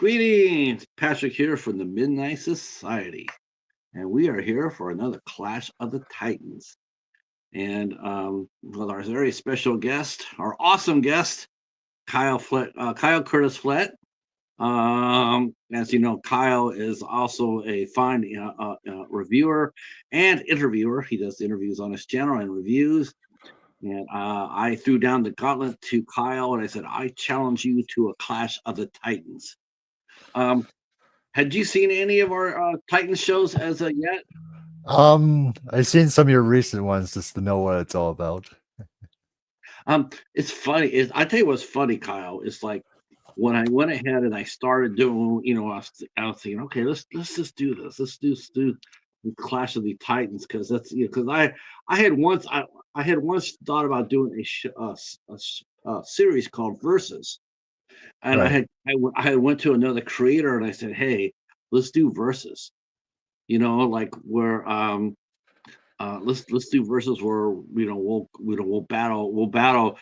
Greetings, Patrick here from the Midnight Society, and we are here for another Clash of the Titans. And with our very special guest, our awesome guest, Kyle Curtis-Flett. As you know, Kyle is also a fine reviewer and interviewer. He does interviews on his channel and reviews. And I threw down the gauntlet to Kyle, and I said, "I challenge you to a Clash of the Titans." Um, Had you seen any of our Titan shows as of yet? I've seen some of your recent ones just to know what it's all about. It's funny. I tell you what's funny, Kyle. It's like when I went ahead and I started doing, I was thinking, okay, let's just do this. Let's do the Clash of the Titans because that's because I had once thought about doing a series called Versus, and Right. I had went to another creator and I said, hey, let's do Versus. Like where let's do verses where we'll battle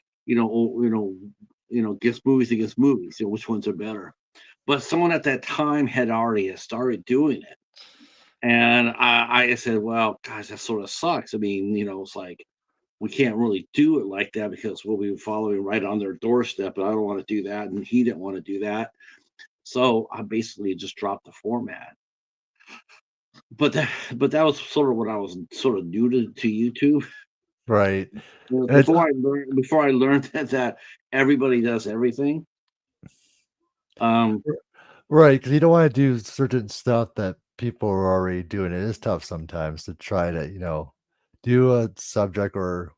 against movies, which ones are better. But someone at that time had already started doing it, and I said, well, gosh, that sort of sucks. I mean, it's like we can't really do it like that because we'll be following right on their doorstep, and I don't want to do that, and he didn't want to do that, so I basically just dropped the format. But that was sort of what I was sort of new to YouTube. Right. It's Before I learned that everybody does everything. Um, right because you don't want to do certain stuff that people are already doing. It is tough sometimes to try to do a subject or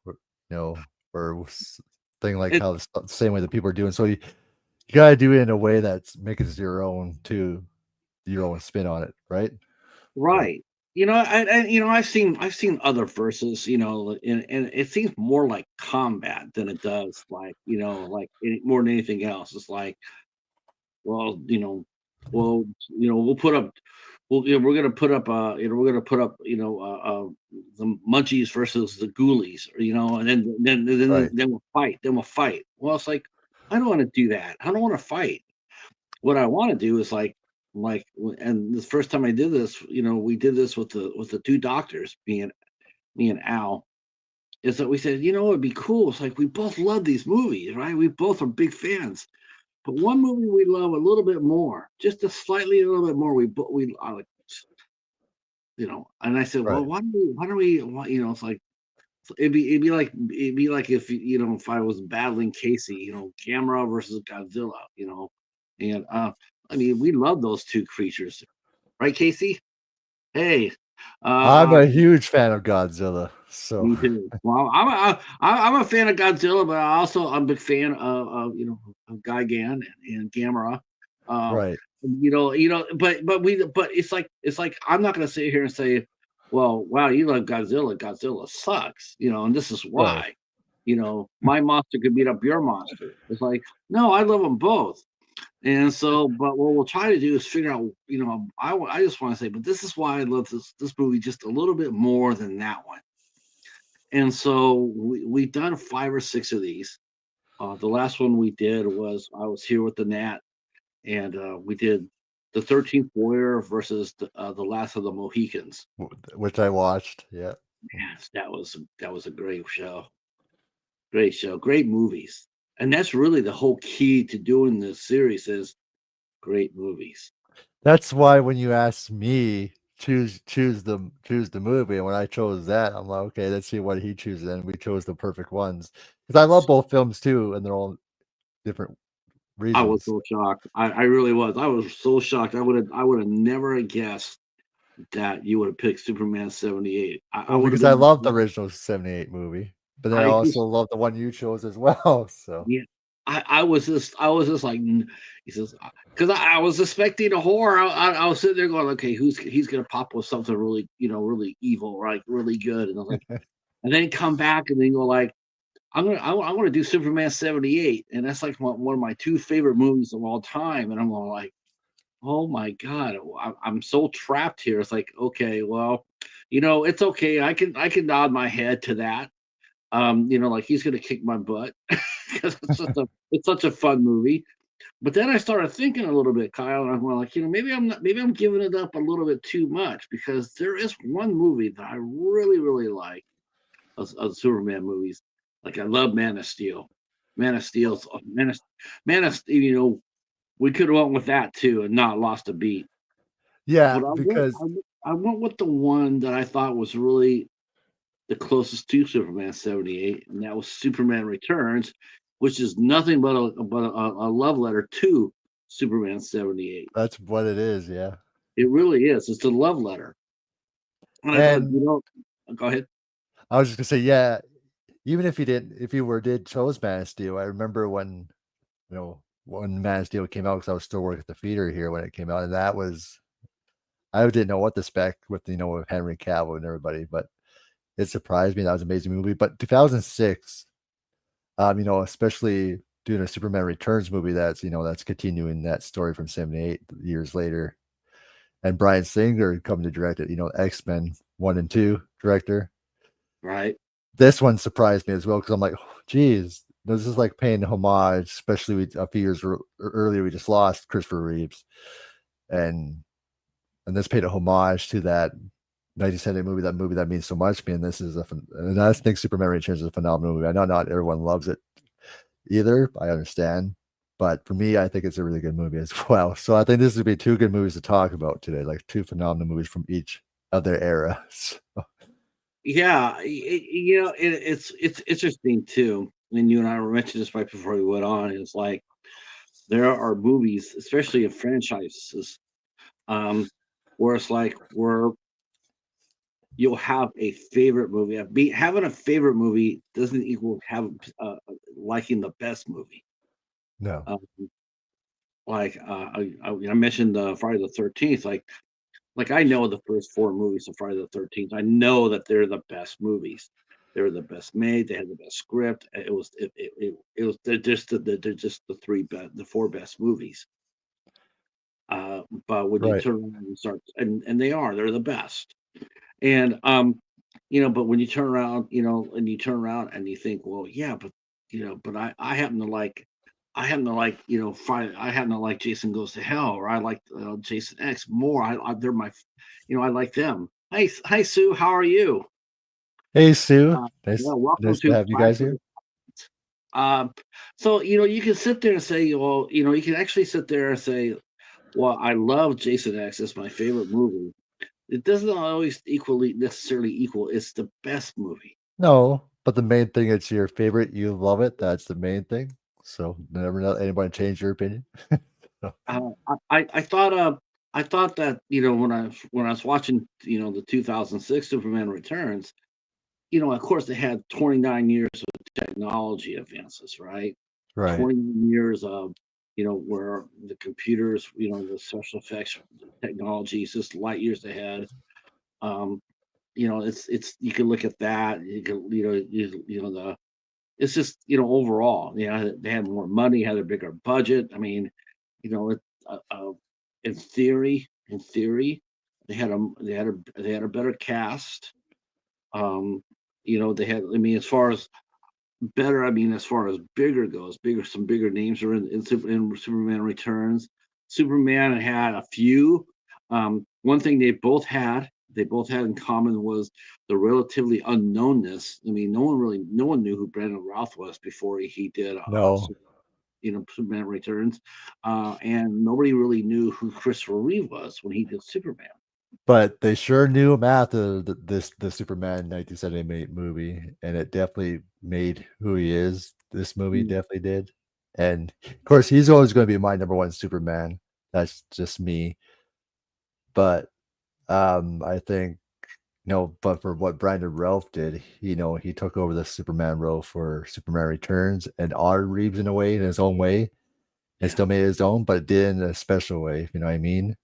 thing like it how the same way that people are doing. So you gotta do it in a way that's makes it your own too, your own spin on it, right? So right. I've seen other verses, and it seems more like combat than it does more than anything else. It's like, well, we'll put up, we're gonna put up, the Munchies versus the Ghoulies, and right, then we'll fight. Well, it's like I don't want to do that. I don't want to fight. What I want to do is and the first time I did this, we did this with the two doctors, me and Al, is that we said, it'd be cool. It's like we both love these movies, right? We both are big fans. But one movie we love a little bit more, just a little bit more. We like, and I said, well, right, why don't we, it's like it'd be like if I was battling Casey, Gamera versus Godzilla, and I mean we love those two creatures, right, Casey? Hey, I'm uh, a huge fan of Godzilla. So me too. Well, I'm a fan of Godzilla, but I'm a big fan of Gigan and Gamera. Uh, right, but it's like I'm not going to sit here and say, well, wow, you love Godzilla. Godzilla sucks, and this is right. why. My monster could beat up your monster. It's like, no, I love them both. And so, but what we'll try to do is figure out, I just want to say, but this is why I love this movie just a little bit more than that one. And so we've done 5 or 6 of these. The last one we did was I was here with the Nat, and we did the 13th Warrior versus the Last of the Mohicans. Which I watched. Yeah. Yes, that was a great show, great movies, and that's really the whole key to doing this series is great movies. That's why when you asked me choose the movie, and when I chose that, I'm like, okay, let's see what he chooses, and we chose the perfect ones because I love both films too, and they're all different I was reasons. so shocked. I really was. I was so shocked. I would have never guessed that you would have picked Superman 78. I Well, would have because I been. love the original '78 movie, but then I I also love the one you chose as well. So Yeah, I was just like, he says, because I was expecting a horror. I was sitting there going, okay, he's gonna pop with something really, really evil, right, really good, and I was like, and then come back and then go like, I want to do Superman 78, and that's like one of my two favorite movies of all time, and I'm going like, oh my god, I'm so trapped here. It's like, okay, well, it's okay. I can nod my head to that. Like he's gonna kick my butt because it's such a fun movie. But then I started thinking a little bit, Kyle, and I'm like, maybe I'm not, maybe I'm giving it up a little bit too much, because there is one movie that I really, really like of Superman movies. Like, I love Man of Steel. Man of Steel's Man of Steel. We could have went with that too and not lost a beat. Yeah, But because I went with the one that I thought was really the closest to Superman 78, and that was Superman Returns, which is nothing but a love letter to Superman 78. that's what it is. Yeah, It really is. It's a love letter. And I thought, and go ahead. I was just gonna say, yeah, even if you didn't, if you were did chose Man of Steel, I remember when Man of Steel came out, because I was still working at the theater here when it came out, and that was I didn't know what to expect with with Henry Cavill and everybody, but it surprised me. That was an amazing movie. But 2006, especially doing a Superman Returns movie that's continuing that story from 78 years later. And Bryan Singer coming to direct it, X-Men 1 and 2 director. Right. This one surprised me as well, because I'm like, oh, geez, this is like paying homage, especially a few years earlier, we just lost Christopher Reeves. And this paid a homage to that 1978 movie, that movie that means so much to me. And and I think Superman Returns is a phenomenal movie. I know not everyone loves it either. I understand. But for me, I think it's a really good movie as well. So I think this would be two good movies to talk about today, like two phenomenal movies from each of their eras. Yeah, it's interesting too. And you and I mentioned this right before we went on. It's like there are movies, especially in franchises, um, where it's like where you'll have a favorite movie. Having a favorite movie doesn't equal liking the best movie. No. Um, I mentioned Friday the 13th. Like, I know the first four movies of Friday the 13th. I know that they're the best movies. They were the best made. They had the best script. It was they're just the four best movies. But when you Right. turn around and start, and they're the best. And but when you turn around, and you turn around and you think, well, yeah, but I happen to like, Friday. I happen to like Jason Goes to Hell, or I like Jason X more. They're I like them. Hi, Sue. How are you? Hey, Sue. Yeah, Nice, welcome nice to to have you Clash guys of the. here. So you can sit there and say, well, you can actually sit there and say, well, I love Jason X. It's my favorite movie. It doesn't always equally necessarily equal. It's the best movie. No, but the main thing, it's your favorite. You love it. That's the main thing. So never let anybody change your opinion. So, I thought that when I was watching the 2006 Superman Returns, of course they had 29 years of technology advances, right? right. 29 years of where the computers, the special effects technology is just light years ahead. Um, it's you can look at that. You can the it's just overall, they had more money, had a bigger budget. I mean, it, in theory, they had a better cast. They had. I mean, as far as better, I mean, as far as bigger goes, some bigger names are in Superman Returns. Superman had a few. One thing they both had in common was the relatively unknownness. I mean, no one knew who Brandon Routh was before he did, No, Superman Returns, and nobody really knew who Christopher Reeve was when he did Superman. but they sure knew him after the Superman 1978 movie, and it definitely made who he is. This movie Mm. definitely did. And of course, he's always going to be my number one Superman. That's just me. But I think but for what Brandon Routh did, he took over the Superman role for Superman Returns and honored Reeves in a way, in his own way, and Yeah, still made it his own, but it did in a special way. You know what I mean?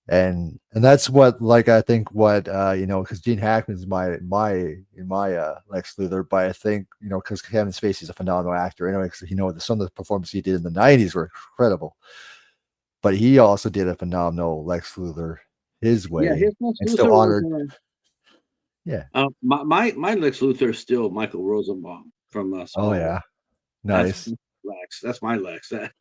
And that's what, like, I think what because Gene Hackman's my Lex Luthor, but I think because Kevin Spacey's a phenomenal actor anyway, because some of the performances he did in the '90s were incredible, but he also did a phenomenal Lex Luthor his yeah. way His Lex and still Luthor was honored. Yeah. my Lex Luthor is still Michael Rosenbaum from Oh Smallville. yeah. That's Nice. Lex. That's my Lex. That.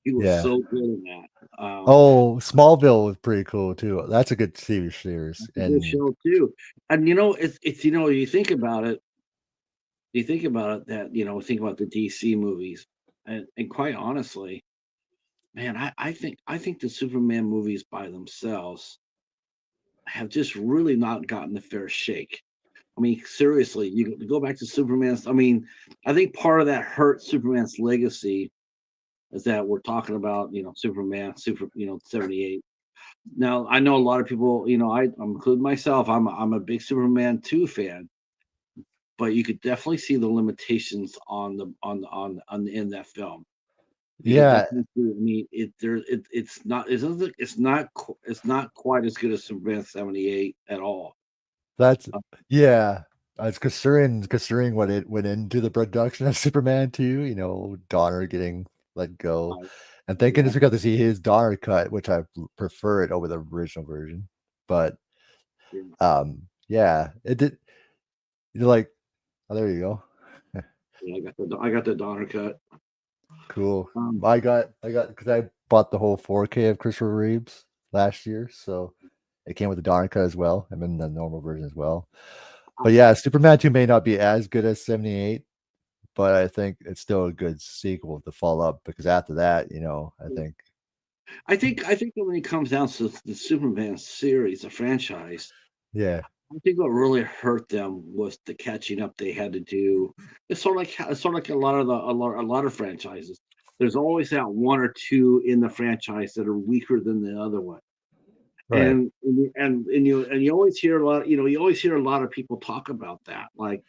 He was Yeah. so good in that. Oh, Smallville was pretty cool too. That's a good TV series. That's a good And show too. And it's you think about it that think about the DC movies, and quite honestly, man, I think the Superman movies by themselves have just really not gotten the fair shake. I mean, seriously, you go back to Superman's. I mean, I think part of that hurt Superman's legacy is that we're talking about, Superman, 78. Now, I know a lot of people, I'm including myself. I'm a big Superman 2 fan, but you could definitely see the limitations in that film. You could yeah, definitely see. I mean, it's not quite as good as Superman 78 at all. that's Uh, yeah. It's considering what it went into the production of Superman 2, Donner getting let go. uh, And thinking yeah, just got to see his Donner cut, which I prefer it over the original version. But yeah, yeah, it did like oh there you go. yeah. I got the Donner cut. Cool. Um, I got because I bought the whole 4K of Christopher Reeves last year, so it came with the Donner cut as well. I'm in the normal version as well. But yeah, Superman 2 may not be as good as 78, but I think it's still a good sequel to follow up because after that, I think I think that when it comes down to the Superman series, the franchise, yeah, I think what really hurt them was the catching up they had to do. It's sort of like a lot of franchises. There's always that one or two in the franchise that are weaker than the other one. right. And you always hear a lot, you always hear a lot of people talk about that. Like,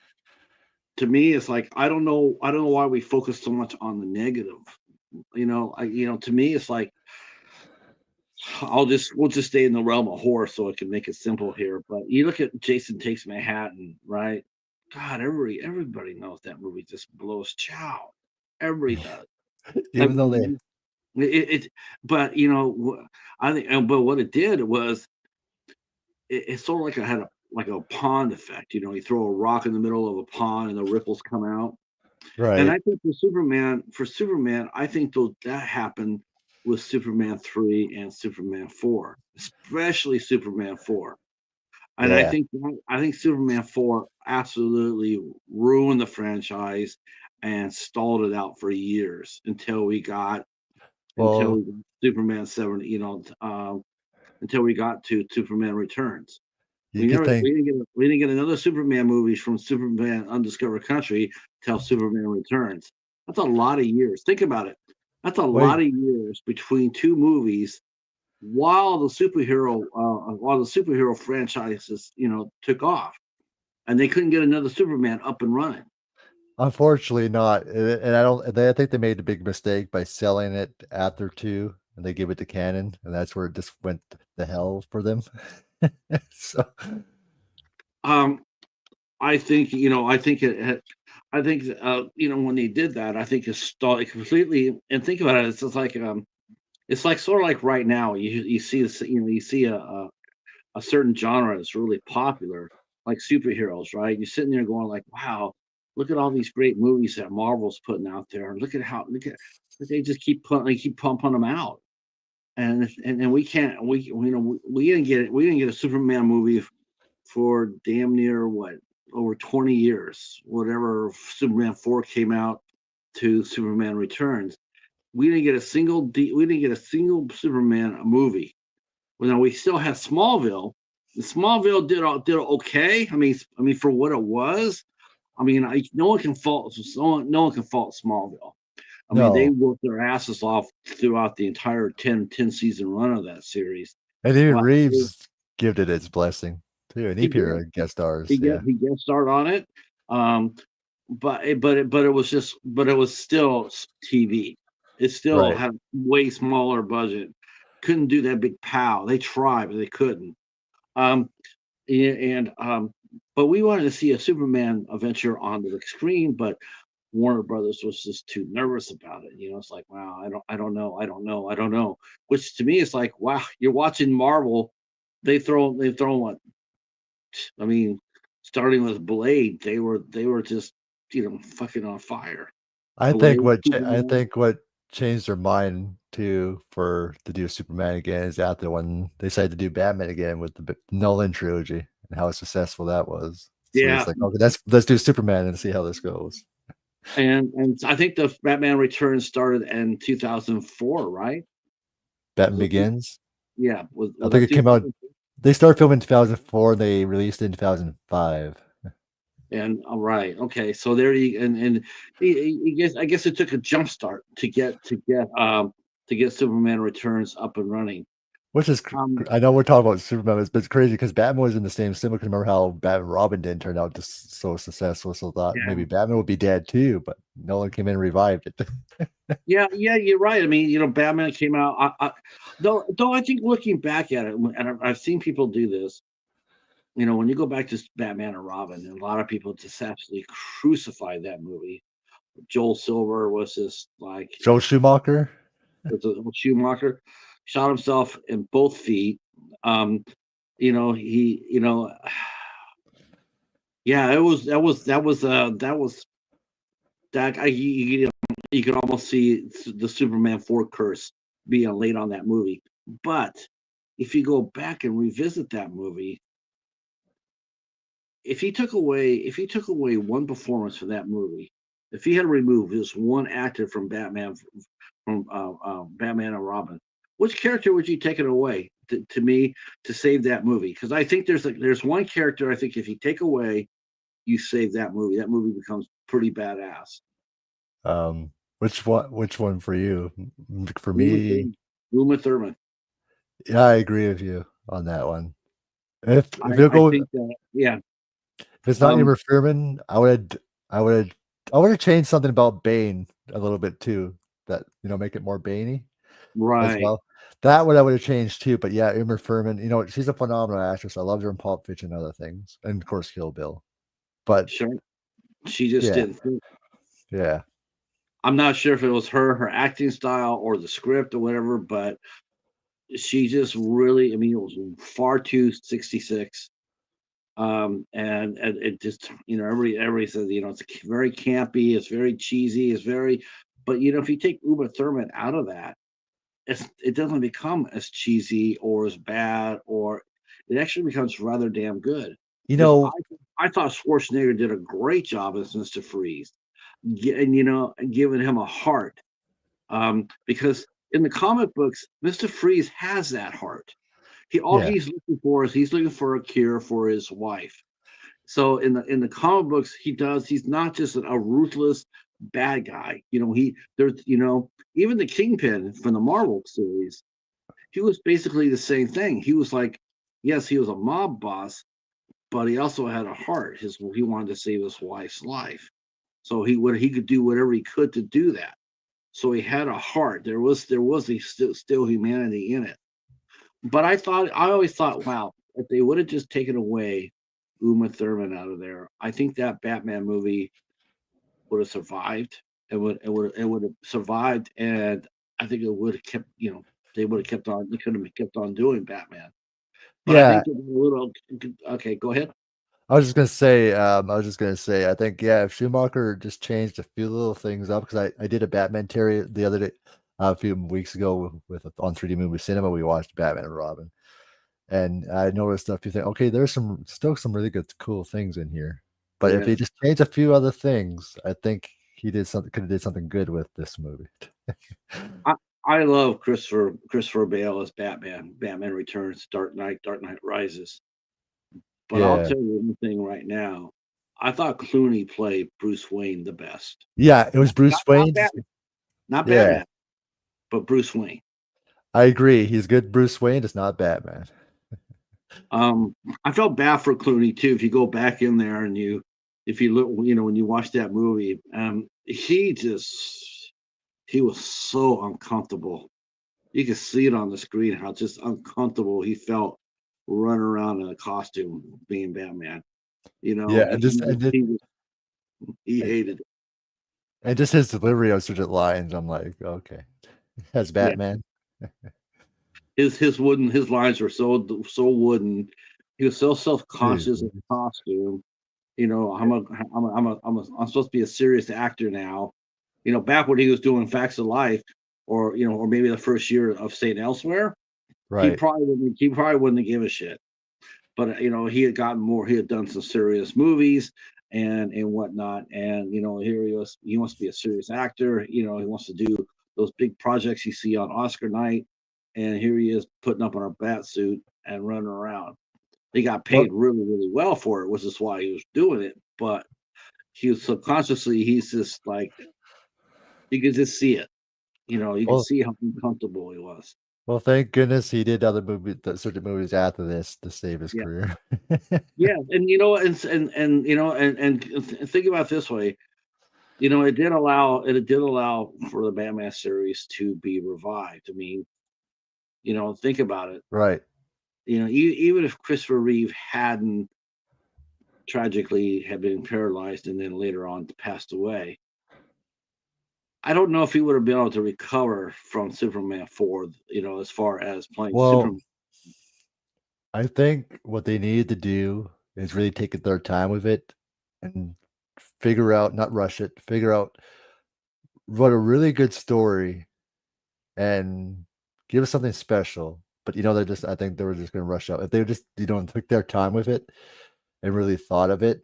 to me, it's like I don't know why we focus so much on the negative. To me, it's like we'll just stay in the realm of horror so I can make it simple here. But you look at Jason Takes Manhattan, right? God, everybody knows that movie just blows chow. Everybody does. I Even though they mean, it but I think, but what it did was it's sort of like had a pond effect. You throw a rock in the middle of a pond and the ripples come out. And right. I think for Superman, I think that happened with Superman 3 and Superman 4, especially Superman 4. And I Yeah. think I think Superman 4 absolutely ruined the franchise and stalled it out for years until Well, we got Superman 7, until we got to Superman Returns. you We could never think we didn't get another Superman movie from Superman Undiscovered Country till Superman Returns. That's a lot of years. Think about it. That's a lot wait, of years between two movies while the superhero franchises, took off, and they couldn't get another Superman up and running. unfortunately not. And I think they made a big mistake by selling it after 2 and they gave it to Canon and that's where it just went to hell for them. So Um, I think when they did that, I think it completely. And think about it, it's just like it's like sort of like right now, you see this, you see a certain genre that's really popular, like superheroes, right? You're sitting there going like, wow, look at all these great movies that Marvel's putting out there, and look, they just keep pumping them out, and we can't we didn't get a Superman movie for damn near what, over 20 years, whatever Superman 4 came out to Superman Returns. We didn't get a single Superman movie. Well, now we still have Smallville. And Smallville did okay. I mean, for what it was, no one can fault Smallville. I mean, they no. worked their asses off throughout the entire 10 season run of that series. And even Well, Reeves gave it its blessing too. And he he appeared did. on guest stars. He Yeah. guest starred on it. Um, but it was still TV. It still Right. had a way smaller budget. Couldn't do that big pow. They tried, but they couldn't. Um, and but we wanted to see a Superman adventure on the big screen, but Warner Brothers was just too nervous about it. It's like, wow, I don't know. Which to me is like, wow, you're watching Marvel. They throw what, I mean, starting with Blade, they were just fucking on fire. I think Blade, what Superman. changed their mind too to do Superman again is after when they decided to do Batman again with the Nolan trilogy and how successful that was. So it's Yeah, like, okay, let's do Superman and see how this goes. and I think the Batman Returns started in 2004, right? Batman Was it? Begins. Yeah, I was think that it came out. 2000? They started filming in 2004 and they released it in 2005. And all right, okay, so there you and I guess it took a jump start to get Superman Returns up and running. Which is, Um, I know we're talking about Superman, but it's crazy because Batman was in the same similar. Remember how Batman and Robin didn't turn out just so successful? So I thought yeah, maybe Batman would be dead too, but Nolan came in and revived it. yeah, you're right. I mean, Batman came out. Though I think looking back at it, and I've seen people do this. When you go back to Batman and Robin, and a lot of people just absolutely crucified that movie. Joel Silver was just like Joe Schumacher. was a Schumacher, shot himself in both feet. Um, he, yeah, that was that. You could almost see the Superman 4 curse being laid on that movie. But if you go back and revisit that movie, if he took away one performance from that movie, if he had removed this one actor from Batman and Robin, which character would you take it away to me to save that movie? Because I think there's one character I think if you take away, you save that movie. That movie becomes pretty badass. Um, which one? Which one for you? For Uma me, Thurman. Uma Thurman. yeah, I agree with you on that one. If you I go, think that yeah. if it's not Um, Uma Thurman, I would, I would have changed something about Bane a little bit too. That make it more Baney as right. well. That one I would have changed too. But yeah, Uma Thurman, she's a phenomenal actress. I loved her in Pulp Fiction and other things, and of course Kill Bill. But Sure. She just yeah, didn't think. yeah, I'm not sure if it was her acting style or the script or whatever, but she just really, I mean, it was far too 66. And it just, everybody says, it's very campy, it's very cheesy, but if you take Uma Thurman out of that, it doesn't become as cheesy or as bad, or it actually becomes rather damn good. you Because know, I thought Schwarzenegger did a great job as Mr. Freeze, and giving him a heart. Because in the comic books, Mr. Freeze has that heart. All yeah, he's looking for is he's looking for a cure for his wife. So in the comic books, he's not just a ruthless bad guy. Even the Kingpin from the Marvel series, he was basically the same thing. He was like, yes, he was a mob boss, but he also had a heart. He wanted to save his wife's life. So he could do whatever he could to do that. So he had a heart. There was still humanity in it. But I always thought, wow, if they would have just taken away Uma Thurman out of there, I think that Batman movie would have survived. It would have survived, and I think it would have kept. They would have kept on. They could have kept on doing Batman. But I yeah. think a little. Okay, go ahead. I was just gonna say, I think, yeah, if Schumacher just changed a few little things up, because I did a Batman Terry the other day, a few weeks ago on 3D Movie Cinema, we watched Batman and Robin, and I noticed a few things. Okay, there's still some really good, cool things in here, but if Yeah, they just changed a few other things, I think he could have did something good with this movie. I I love Christopher Bale as Batman. Batman Returns, Dark Knight Rises. But I'll Yeah, tell you one thing right now. I thought Clooney played Bruce Wayne the best. yeah, it was Not, Bruce not, not Wayne. Batman, not Yeah, Batman, but Bruce Wayne. I agree. He's good Bruce Wayne, just not Batman. Um, I felt bad for Clooney too. If you go back in there and if you look, when you watch that movie, he was so uncomfortable. You could see it on the screen how just uncomfortable he felt running around in a costume being Batman. Yeah, He and hated it. and just his delivery of certain lines, I'm like, okay, that's Yeah, Batman. his lines were so wooden. He was so self conscious of Jeez. costume. I'm supposed to be a serious actor now. Back when he was doing Facts of Life, or or maybe the first year of Saint Elsewhere, Right. he probably wouldn't have given a shit. But he had gotten more. He had done some serious movies and whatnot, and here he was. He wants to be a serious actor. He wants to do those big projects you see on Oscar night, and here he is putting up on a bat suit and running around. He got Well, paid really, really well for it, which is why he was doing it. But he was subconsciously, he's just like, you could just see it. You could well, see how uncomfortable he was. well, thank goodness he did other certain movies after this to save his Yeah, career. yeah, and and think about it this way. It did allow for the Batman series to be revived. I mean, think about it. Right. Even if Christopher Reeve hadn't tragically had been paralyzed and then later on passed away, I don't know if he would have been able to recover from Superman 4, as far as playing Well, Superman. I think what they needed to do is really take their time with it and figure out, not rush it, figure out what a really good story and give us something special. But I think they were just going to rush out. If they just, took their time with it and really thought of it,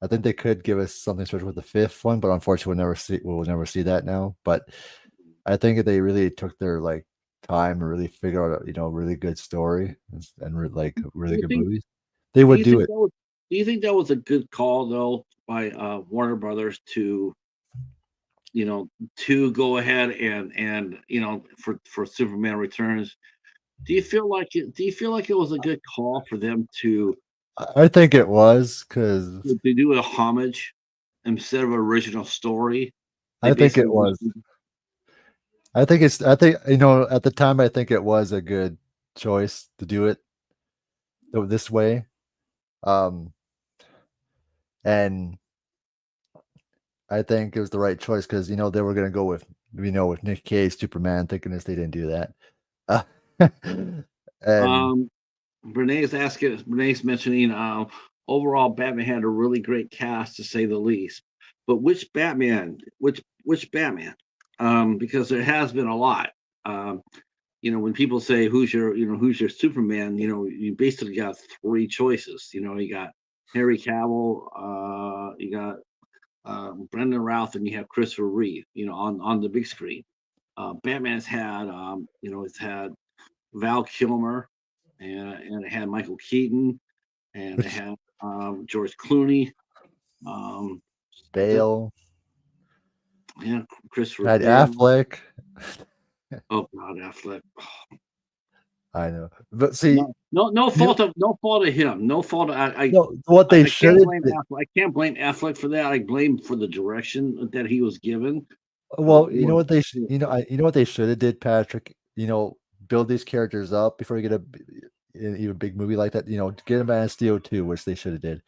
I think they could give us something special with the fifth one. But unfortunately, we'll never see that now. But I think if they really took their time and really figure out a really good story and Do really you good think? movies, they Do would you do think it. that was? Do you think that was a good call though by Warner Brothers you know to go ahead and for Superman Returns? Do you feel like it was a good call for them I think it was because to do a homage instead of original story? They I think it basically was. I think at the time I think it was a good choice to do it this way. Um, and I think it was the right choice because they were gonna go with with Nick Cage Superman. Thinking this, they didn't do that. Uh, and um Renee's mentioning overall Batman had a really great cast to say the least. But which Batman? Which Batman? Because there has been a lot. Um, when people say who's your Superman, you basically got three choices. You got Harry Cavill, you got Brendan Routh, and you have Christopher Reeve. On the big screen. Batman's had it's had Val Kilmer, and it had Michael Keaton, and it which had George Clooney. Um, the, Bale yeah, Christopher had Bale. Affleck. Oh God, Affleck. I know, but see, No you fault of him. No fault. no, what they I should can't have. blame Affleck. I can't blame Affleck for that. I blame for the direction that he was given. Well, It was, you know what they should have did, Patrick. Build these characters up before you get even big movie like that. Get him Man of Steel 2, which they should have did,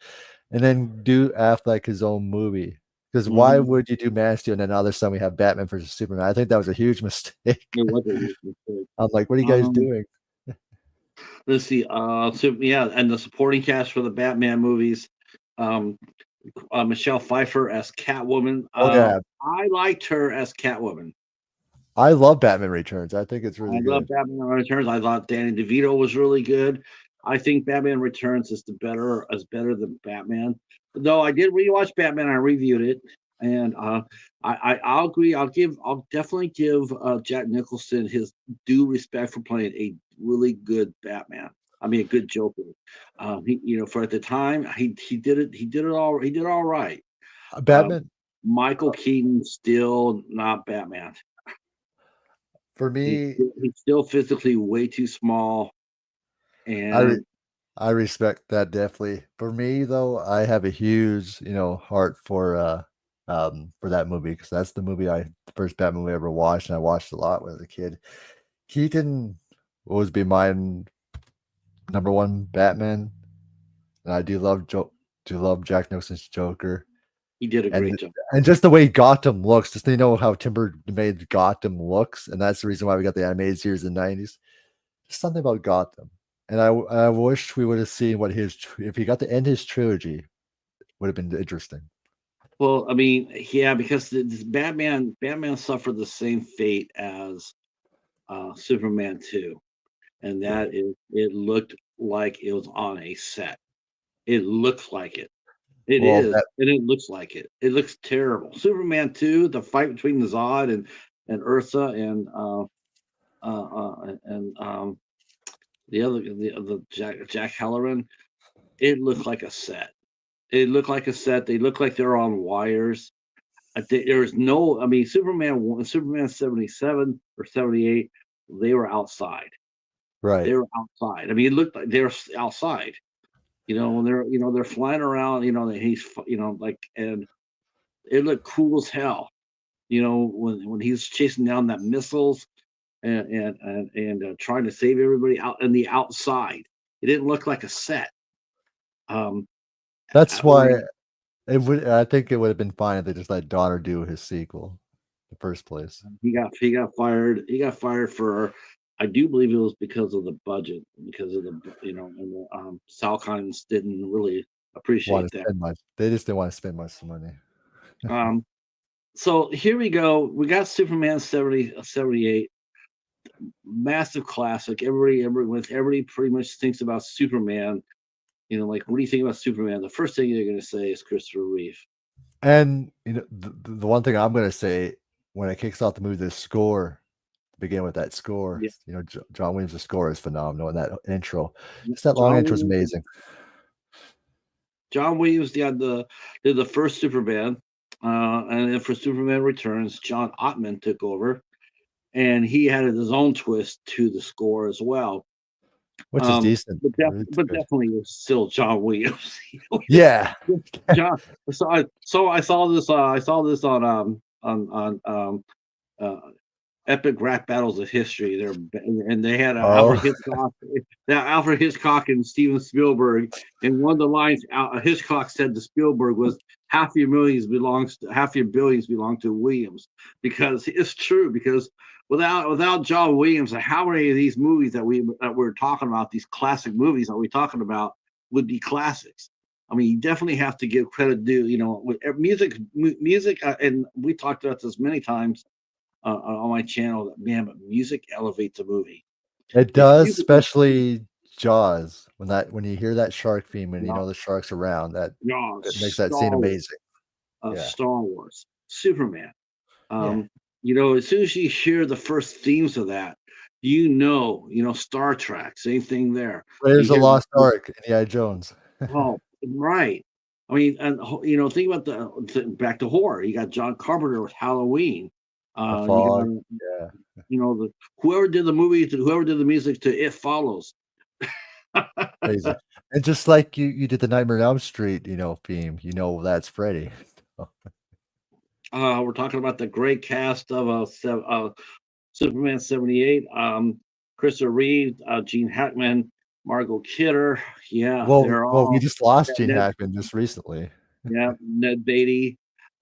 and then do Affleck his own movie. Because why mhm, would you do Man of Steel and then all of a sudden we have Batman versus Superman? I think that was a huge mistake. it was a huge mistake. I'm like, what are you guys Um, doing? let's see. Yeah, and the supporting cast for the Batman movies. Um, Michelle Pfeiffer as Catwoman. Oh yeah, I liked her as Catwoman. I love Batman Returns. I think it's I really love good. Batman Returns. I thought Danny DeVito was really good. I think Batman Returns is better than Batman. Though I did rewatch Batman, I reviewed it, and I'll agree. I'll definitely give Jack Nicholson his due respect for playing a really good Batman. I mean, a good Joker. For at the time, he did it. He did all right. Um, Batman Michael Keaton still not Batman. for He's me, still, he's still physically way too small, I re- and I respect that definitely. For me though, I have a huge, heart for that movie because that's the first Batman movie I ever watched, and I watched a lot when I was a kid. Keaton will always be my number one Batman, and I do love Jack Nicholson's Joker, he did a and great job. just the way Gotham looks. Just how Timber made Gotham looks, and that's the reason why we got the animated series in the '90s. Just something about Gotham. And I wish we would have seen what if he got to end his trilogy, would have been interesting. Well, I mean, yeah, because this Batman suffered the same fate as Superman 2, and Right. that is it looked like it was on a set. It looks like it. It Well, is, that and it looks like it. It looks terrible. Superman 2, the fight between the Zod and Ursa and the Jack Halloran, it looked like a set. It looked like a set. They looked like they're on wires. There was no, I mean, Superman 77 or 78, they were outside. They right. were outside. I mean, it looked like they were outside. When they're flying around. Like, and it looked cool as hell. When he's chasing down that missiles and trying to save everybody out in the outside. It didn't look like a set. Um, That's where why it would. I think it would have been fine if they just let Donner do his sequel, in the first place. he got fired. He got fired for, I do believe it was because of the budget, because of and the Salkinds didn't really Want appreciate to that. spend much? They just didn't want to spend much money. Um, so here we go. We got Superman 78, massive classic. Everybody pretty much thinks about Superman. Like, what do you think about Superman? The first thing you're going to say is Christopher Reeve. And the one thing I'm gonna say when it kicks off the movie, the score, begin with that score. Yeah, John Williams' score is phenomenal, and that intro, just that long John intro is Williams. amazing. John Williams did the first Superman, and then for Superman Returns, John Ottman took over, and he added his own twist to the score as well. Which is decent. It's But good. definitely it's still John Williams. Yeah. John. So I saw this. I saw this uh, epic rap battles of history. And they had Oh, Alfred Hitchcock and Steven Spielberg. And one of the lines Hitchcock said to Spielberg was, half your billions belong to Williams," because it's true. Because without John Williams, how many of these movies that we're talking about, these classic movies that we're talking about, would be classics? I mean, you definitely have to give credit due. With music, and we talked about this many times on my channel. That, man, but music elevates a movie. it If does, music, especially Jaws. When you hear that shark theme and you yeah, know the shark's around, that yeah, it makes that scene amazing. Yeah. Star Wars, Superman. Yeah. Um, as soon as you hear the first themes of that, Star Trek, same thing there. You Raiders of the hear, Lost Ark, Indiana Jones. oh, right. I mean, and think about back to horror. You got John Carpenter with Halloween. The You Fog. got Yeah. whoever did the music to It Follows. Crazy. And just like you did the Nightmare on Elm Street, theme, that's Freddy. So, We're talking about the great cast of Superman 78. Christopher Reeve, Gene Hackman, Margot Kidder. Yeah, they're well, we all just lost Gene Ned. Hackman just recently. Yeah, Ned Beatty.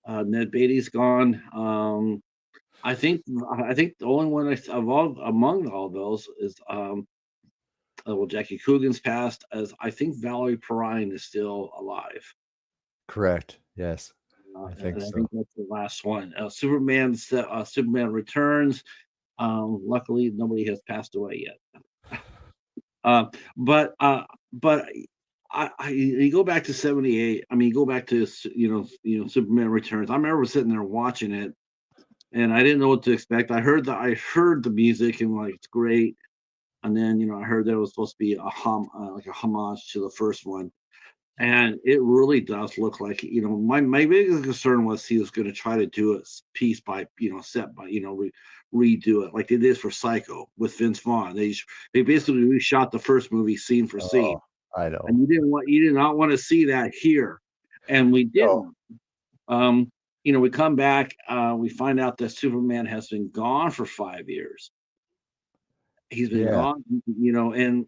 Ned Beatty's gone. I think the only one of all among all those is well, Jackie Coogan's passed. As I think Valerie Perrine is still alive. Correct. Yes. I think And I so. think that's the last one. Superman Returns. Luckily, nobody has passed away yet. Uh, but uh, but you go back to 78. I mean, you go back to Superman Returns. I remember sitting there watching it, and I didn't know what to expect. I heard the music and like it's great, and then I heard that it was supposed to be like a homage to the first one. And it really does look like, my biggest concern was he was going to try to do it piece by, set by, redo it like they did for Psycho with Vince Vaughn. They basically reshot the first movie scene for scene, Oh, I and know. you did not want to see that here, and we No. didn't. Um, we come back, we find out that Superman has been gone for 5 years. He's been Yeah. gone, and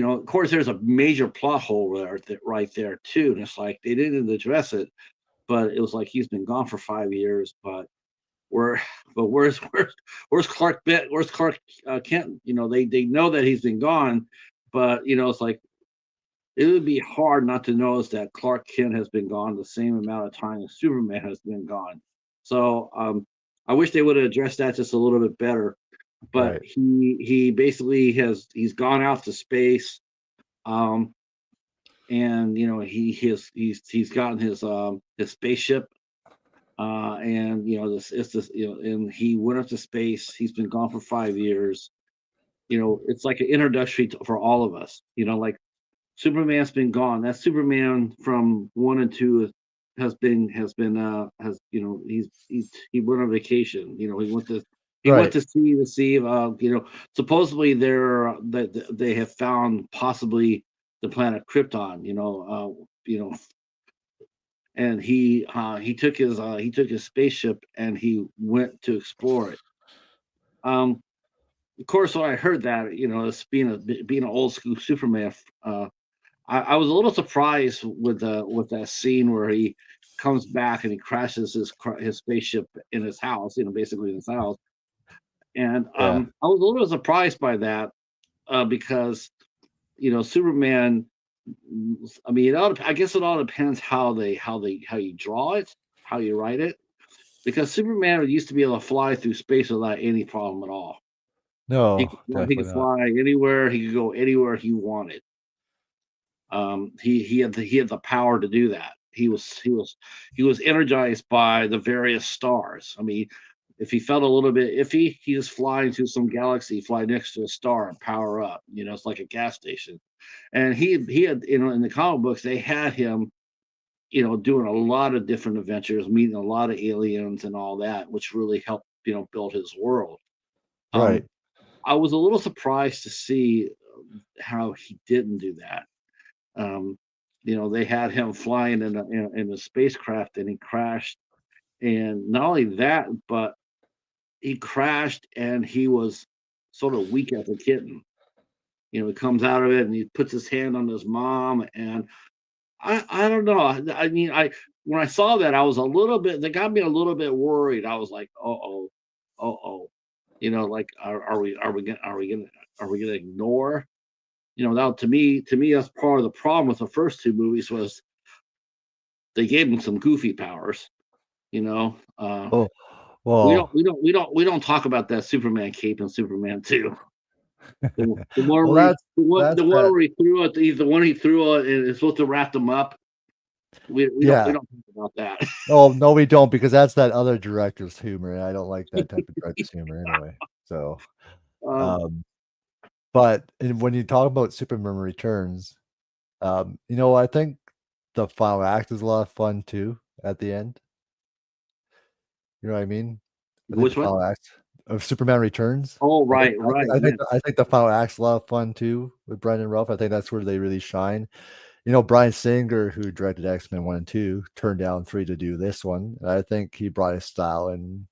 of course, there's a major plot hole there, right there too. And it's like they didn't address it, but it was like he's been gone for 5 years. Where, but where's Clark Kent? Where's Clark Kent? They know that he's been gone, but it's like it would be hard not to notice that Clark Kent has been gone the same amount of time as Superman has been gone. So I wish they would have addressed that just a little bit better. But Right. he basically he's gone out to space, um, and he's gotten his spaceship, and this it's this and he went up to space. He's been gone for 5 years. It's like an introductory for all of us. Like Superman's been gone. That Superman from 1 and 2 he went on vacation. He went Right. to see, supposedly that they have found possibly the planet Krypton, and he took his spaceship and he went to explore it. Um, of course, when I heard that, it's being an old school Superman, I was a little surprised with that scene where he comes back and he crashes his spaceship in his house, basically in his house. And Yeah. I was a little surprised by that, because Superman. I mean, I guess it all depends how you draw it, how you write it, because Superman used to be able to fly through space without any problem at all. He No, could fly, he could definitely not. fly anywhere. He could go anywhere he wanted. He had the power to do that. He was energized by the various stars. I mean, if he felt a little bit iffy, he just fly into some galaxy, fly next to a star and power up. It's like a gas station. And he had, in the comic books, they had him, doing a lot of different adventures, meeting a lot of aliens and all that, which really helped, build his world. Right. Um, I was a little surprised to see how he didn't do that. Um, they had him flying in a spacecraft and he crashed. And not only that, but he crashed and he was sort of weak as a kitten. He comes out of it and he puts his hand on his mom. And I don't know. I mean, when I saw that, I was a little bit, that got me a little bit worried. I was like, oh, like, are we gonna ignore? Now to me, that's part of the problem with the first two movies was they gave him some goofy powers. You know, Oh, we don't well, we don't we don't we don't talk about that Superman cape in Superman 2. The one well, where he, that's the one that. where he threw it, the one he threw it and it's supposed to wrap them up. We Yeah. don't talk about that. Oh, no, we don't because that's that other director's humor, and I don't like that type of director's humor anyway. So, um, um, but and when you talk about Superman Returns, I think the final act is a lot of fun too at the end. You know what I mean? I think the which one? final act of Superman Returns. Oh, I think right, I think right, I think man. I think the final act's a lot of fun too with Brandon Routh. I think that's where they really shine. Bryan Singer, who directed X-Men 1 and 2, turned down 3 to do this one. And I think he brought his style and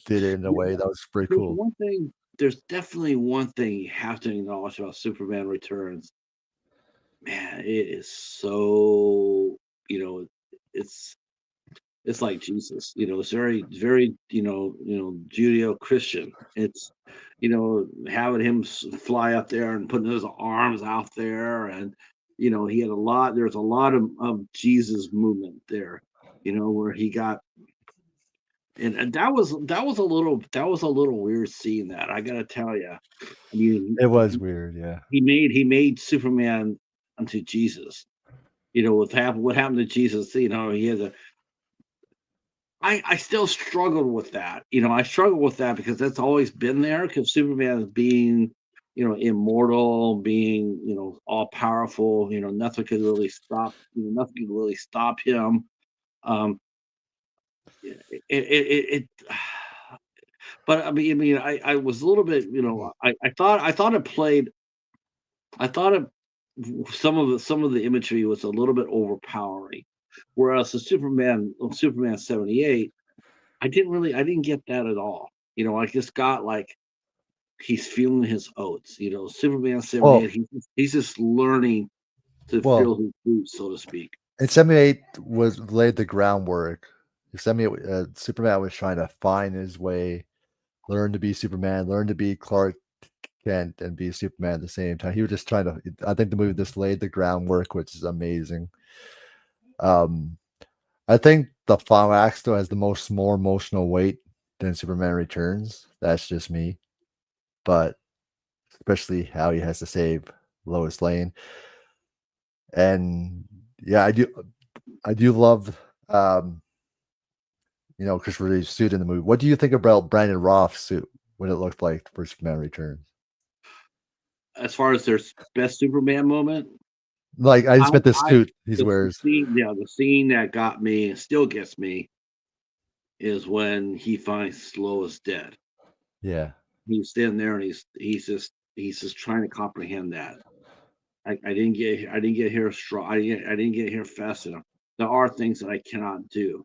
did it in a Yeah, way that was pretty there's cool. one thing. There's definitely one thing you have to acknowledge about Superman Returns. Man, it is so you know, it's it's like Jesus. It's very, very, Judeo-Christian. It's, having him fly up there and putting his arms out there, and he had a lot. There's a lot of Jesus movement there, where he got, and that was a little weird seeing that. I gotta tell you. I mean, It was weird, yeah. he made Superman unto Jesus. What happened to Jesus? He had I still struggle with that. I struggle with that because that's always been there. Because Superman is being, immortal, being, all powerful. Nothing could really stop him. Um, it but I was a little bit, I thought it played. I thought it some of the imagery was a little bit overpowering, whereas Superman 78. I didn't get that at all. I just got like he's feeling his oats. Superman Well 78, he's just learning to well, feel his boots, so to speak. and 78 was laid the groundwork. 78, Superman was trying to find his way, learn to be Superman, learn to be Clark Kent and be Superman at the same time. He was just trying to. I think the movie just laid the groundwork, which is amazing. Um, I think the final act still has the more emotional weight than Superman Returns. That's just me, but especially how he has to save Lois Lane, and yeah, I do love, um, Christopher Reeve's suit in the movie. What do you think about Brandon Routh's suit? What it looked like for Superman Returns? As far as their best Superman moment, Like, I I, just meant the I suit he the wears. scene, yeah, the scene that got me and still gets me is when he finds Lois dead. Yeah, He's standing there and he's just trying to comprehend that. I didn't get here strong. I didn't get here fast enough. There are things that I cannot do.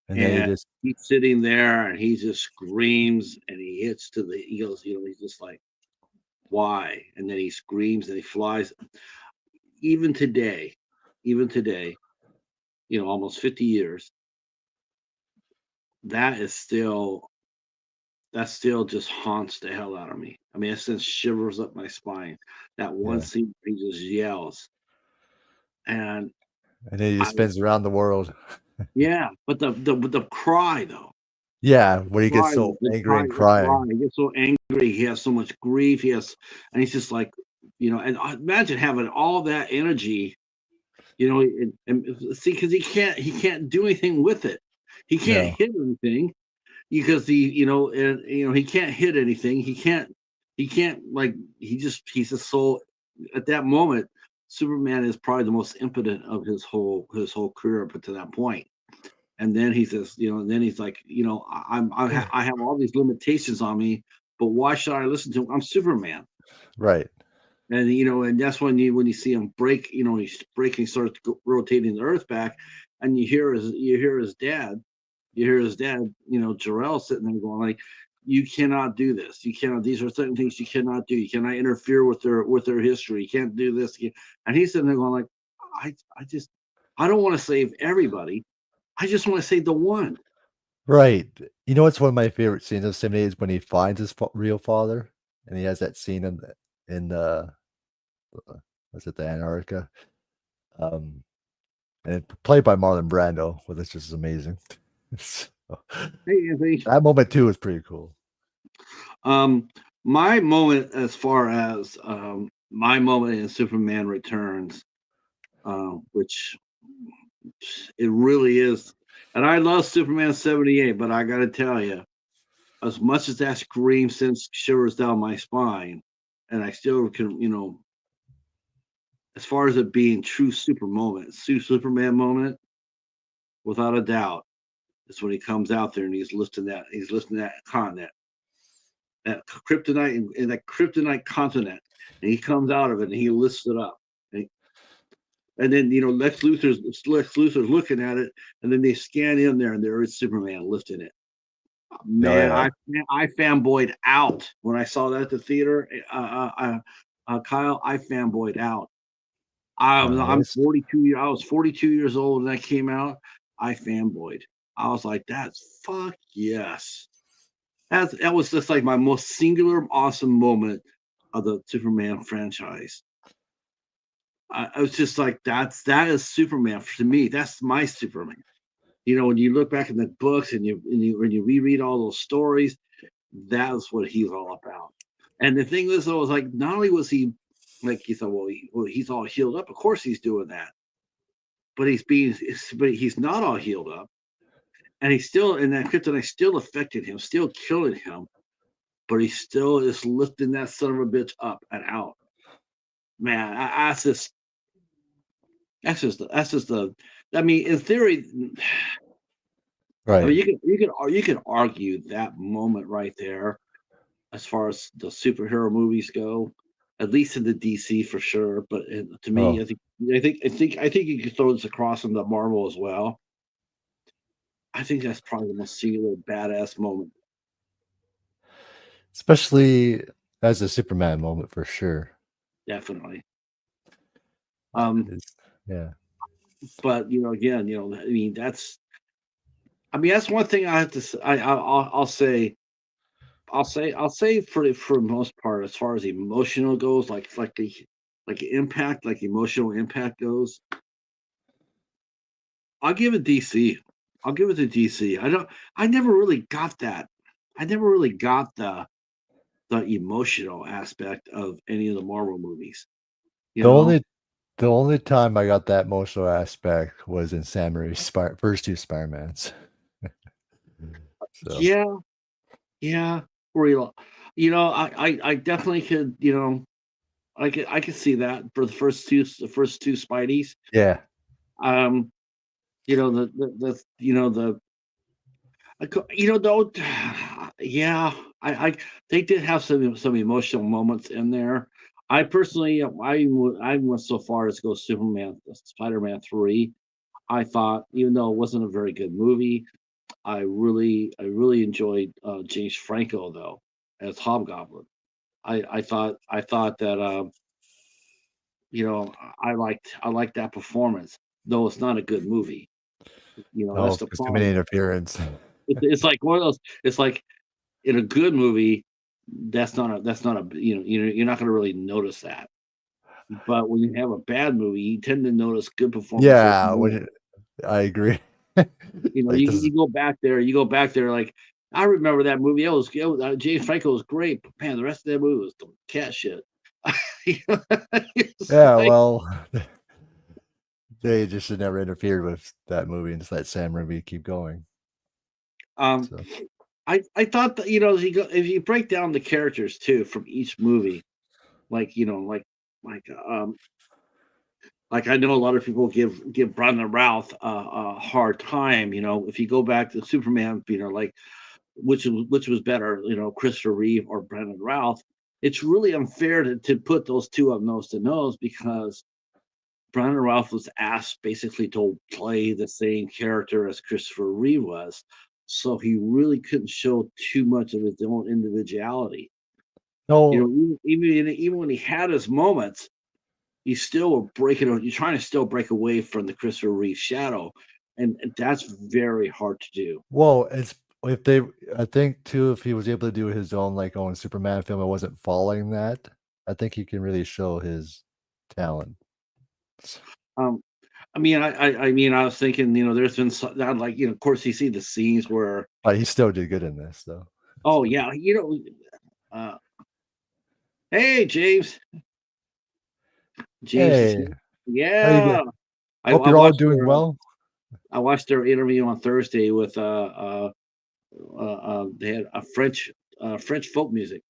and then he And just he's sitting there and he just screams and he goes, he's just like, why? And then he screams and he flies. Even today, even today, almost 50 years, that is still that still just haunts the hell out of me. I mean, it sends shivers up my spine. That one yeah, scene where he just yells. And and then he I just spins around the world. yeah, but the cry though. Yeah, when he gets Cry, so the angry cry, and the cry. crying. He gets so angry. He has so much grief. And he's just like, and imagine having all that energy, and see, because he can't do anything with it. He can't No, hit anything because he can't hit anything. He can't like he's just so at that moment. Superman is probably the most impotent of his whole career up to that point. And then he says, and then he's like, I have all these limitations on me, but why should I listen to him? I'm Superman. right. And that's when you see him break, he's breaking, starts rotating the earth back, and you hear his dad, Jarrell sitting there going like, you cannot do this. You cannot. These are certain things you cannot do. You cannot interfere with their history. You can't do this. And he's sitting there going like, I don't want to save everybody. I just want to save the one. Right. You know what's one of my favorite scenes of Simony is when he finds his real father, and he has that scene in was it the Antarctica? Um, and played by Marlon Brando, which is just amazing. So, Hey, Anthony. that moment too is pretty cool. Um, my moment, as far as my moment in Superman Returns, which it really is, and I love Superman 78, but I got to tell you, as much as that scream sends shivers down my spine, and I still can, as far as it being true Superman moment, without a doubt, is when he comes out there and he's lifting that continent, that kryptonite in that kryptonite continent, and he comes out of it and he lifts it up. And then Lex Luthor's looking at it, and then they scan in there, and there is Superman lifting it. No, Man, yeah, I fanboyed out when I saw that at the theater. Kyle, I fanboyed out. I was no, I'm 42 year I was 42 years old when that came out. I fanboyed. I was like, that's fuck yes. That was just like my most singular, awesome moment of the Superman franchise. I was just like, that is Superman to me. That's my Superman. When you look back in the books and you reread all those stories, that's what he's all about. And the thing is, though, was like not only was he like you thought, he's all healed up. Of course, he's doing that, but he's not all healed up, and he's still and that kryptonite still affected him, still killing him, but he still is lifting that son of a bitch up and out. Man, that's just the. I mean, in theory, I mean, right. you can argue that moment right there as far as the superhero movies go, at least in the DC for sure. But to me, Oh, I think you could throw this across into Marvel as well. I think that's probably the most singular badass moment. especially as a Superman moment for sure. Definitely. Um, It's, yeah, but again, I mean, that's one thing I have to. I'll say I'll say for the most part, as far as emotional goes, like impact, like emotional impact goes, I'll give it DC. I'll give it to DC. I never really got that. I never really got the emotional aspect of any of the Marvel movies. You The know? only the only time I got that emotional aspect was in Sam Raimi's first 2 Spider-Mans. So, Yeah, yeah. Real. I definitely could. I could see that for the first two Spideys. yeah. Um, though, yeah, I they did have some emotional moments in there. I personally, I went so far as to go Spider-Man 3. I thought, even though it wasn't a very good movie, I really enjoyed James Franco though as Hobgoblin. I thought that I liked that performance, though it's not a good movie. That's No, the there's too many problem. interference. It's like one of those. It's like in a good movie, that's not a you're not going to really notice that. But when you have a bad movie, you tend to notice good performances Yeah, when more. it I agree. Like, You this is you go back there, like I remember that movie. James Franco was great, but man, the rest of that movie was the cat shit. You know, it's yeah, like, well, they just should never interfered with that movie and just let Sam Raimi keep going, um, so I thought that if you break down the characters too from each movie, like like like I know a lot of people give Brandon Routh a hard time. If you go back to Superman, like which was better, Christopher Reeve or Brandon Routh. It's really unfair to put those two up nose to nose because Brandon Routh was asked basically to play the same character as Christopher Reeve was, so he really couldn't show too much of his own individuality. no, Even when he had his moments, you still were breaking. You're trying to still break away from the Christopher Reeve shadow, and that's very hard to do. well, it's if they I think too, if he was able to do his own, like, own Superman film and wasn't following that, I think he can really show his talent. Um, I was thinking, there's been that, like, of course, you see the scenes where, But he still did good in this, though. oh yeah, hey James, is Hey, here. how you doing? Yeah, I, Hope I you're all watched doing their well. I watched their interview on Thursday with they had a French folk music,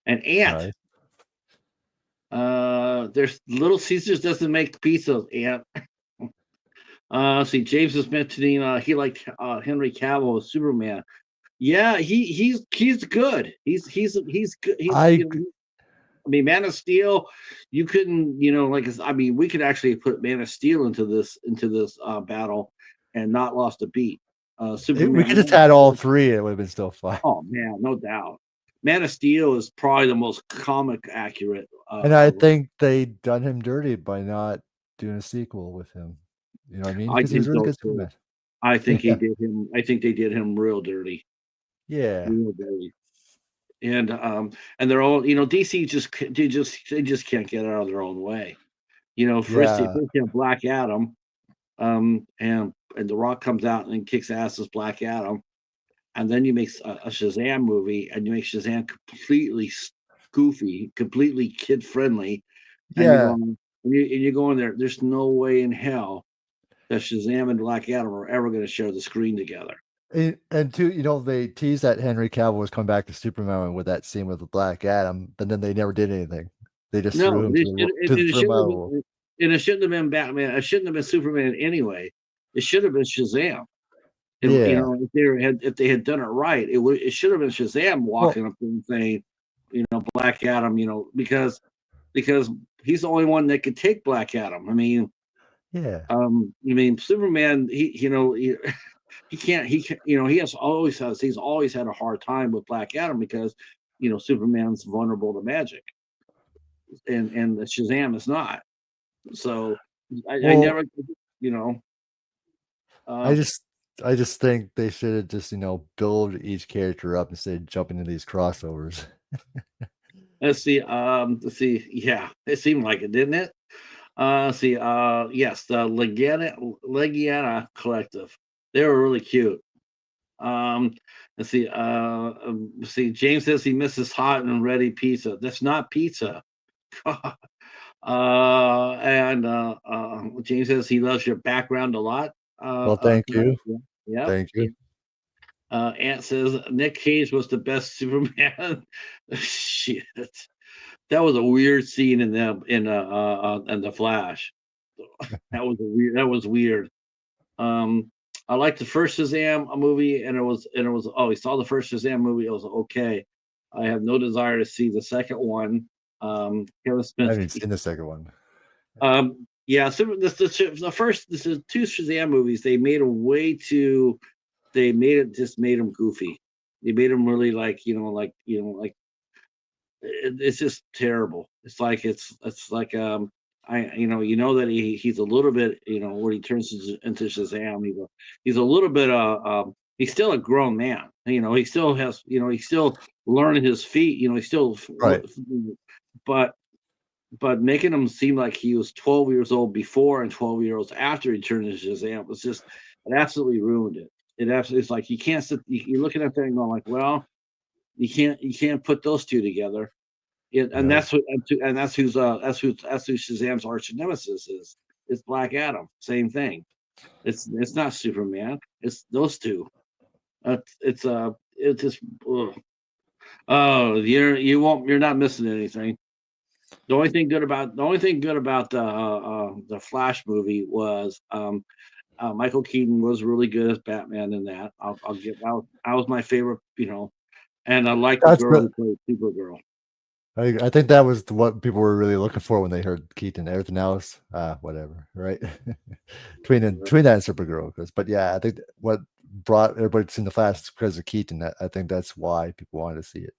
and Ant. Nice. There's Little Caesars doesn't make pizzas, Ant. See, James was mentioning he liked Henry Cavill as Superman. Yeah, he's good. He's good. I I mean, Man of Steel. You couldn't, we could actually put Man of Steel into this battle and not lost a beat. we Superman. could just Man of had all Steel. 3, it would've been still fine. Oh man, no doubt. Man of Steel is probably the most comic accurate And I of. think they done him dirty by not doing a sequel with him. You know what I mean? I Because he was think a really so good too. Superman. I think he Yeah. did him. I think they did him real dirty, Yeah. real dirty. And they're all, DC they just can't get out of their own way. First Yeah. you have Black Adam, and The Rock comes out and kicks ass as Black Adam, and then you make a Shazam movie, and you make Shazam completely goofy, completely kid friendly, and you're Yeah. going, and you're going there. There's no way in hell that Shazam and Black Adam are ever going to share the screen together. And 2, they teased that Henry Cavill was coming back to Superman with that scene with the Black Adam, but then they never did anything. They just threw No, him it to the should, ro it, to the it threw him shouldn't out have of the role. been, and it shouldn't have been Batman. It shouldn't have been Superman anyway. It should have been Shazam. Yeah. If they had done it right, it should have been Shazam Well, walking up and saying, Black Adam, because he's the only one that could take Black Adam. yeah. Superman, he can't, he's always had a hard time with Black Adam because Superman's vulnerable to magic, and Shazam is not. So I Well, never, you know, I uh, just I just think they should have just, build each character up instead of jumping into these crossovers. Let's see. Yeah, it seemed like it, didn't it? Yes, the Legiana Collective. They were really cute. Um, let's see. James says he misses hot and ready pizza. That's not pizza. James says he loves your background a lot. Well, thank Kyle. you. Yeah, yep. Thank you. Ant says Nick Cage was the best Superman. Shit, that was a weird scene in the Flash. That was weird. Um, I liked the first Shazam movie, and it was. Oh, we saw the first Shazam movie. It was okay. I have no desire to see the second one. Kevin I Smith. haven't seen the second one. Yeah. So the first this is two Shazam movies. They made them way too. They made it just made them goofy. They made them really like it's just terrible. It's like that he's a little bit when he turns into Shazam he's a little bit he's still a grown man. He still has he's still learning his feet. He's still Right. but making him seem like he was 12 years old before and 12 years after he turned into Shazam was just it absolutely ruined it. It absolutely it's like you can't sit you're looking at that and going like, well, you can't put those two together. Yeah, and No. that's who Shazam's arch nemesis is. It's Black Adam. Same thing. It's not Superman. It's those two. It's just ugh. Oh, you're not missing anything. The only thing good about the Flash movie was Michael Keaton was really good as Batman in that. I'll give that was my favorite. And I like the That's girl the who played Supergirl. I think that was what people were really looking for when they heard Keaton. Everything else, whatever, right? Between that and Supergirl, but yeah, I think what brought everybody to the Flash because of Keaton. I think that's why people wanted to see it.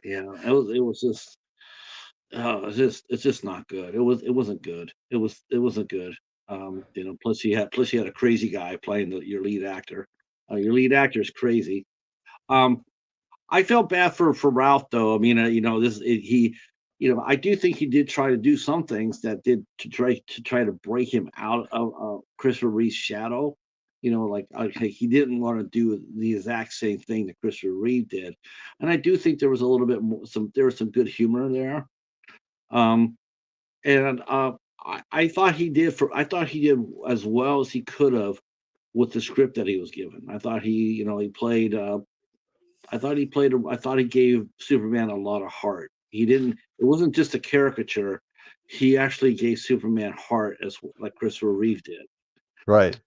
Yeah, it was just oh, it's just not good. It wasn't good. It wasn't good. Plus you had a crazy guy playing your lead actor. Your lead actor is crazy. Um, I felt bad for Ralph though. I mean, he, I do think he did try to do some things that did to try to break him out of Christopher Reeve's shadow. Like okay, he didn't want to do the exact same thing that Christopher Reeve did, and I do think there was a little bit more there was some good humor there. Um, and I thought he did as well as he could have with the script that he was given. I thought he played. I thought he gave Superman a lot of heart. He didn't. It wasn't just a caricature. He actually gave Superman heart, as like Christopher Reeve did. Right.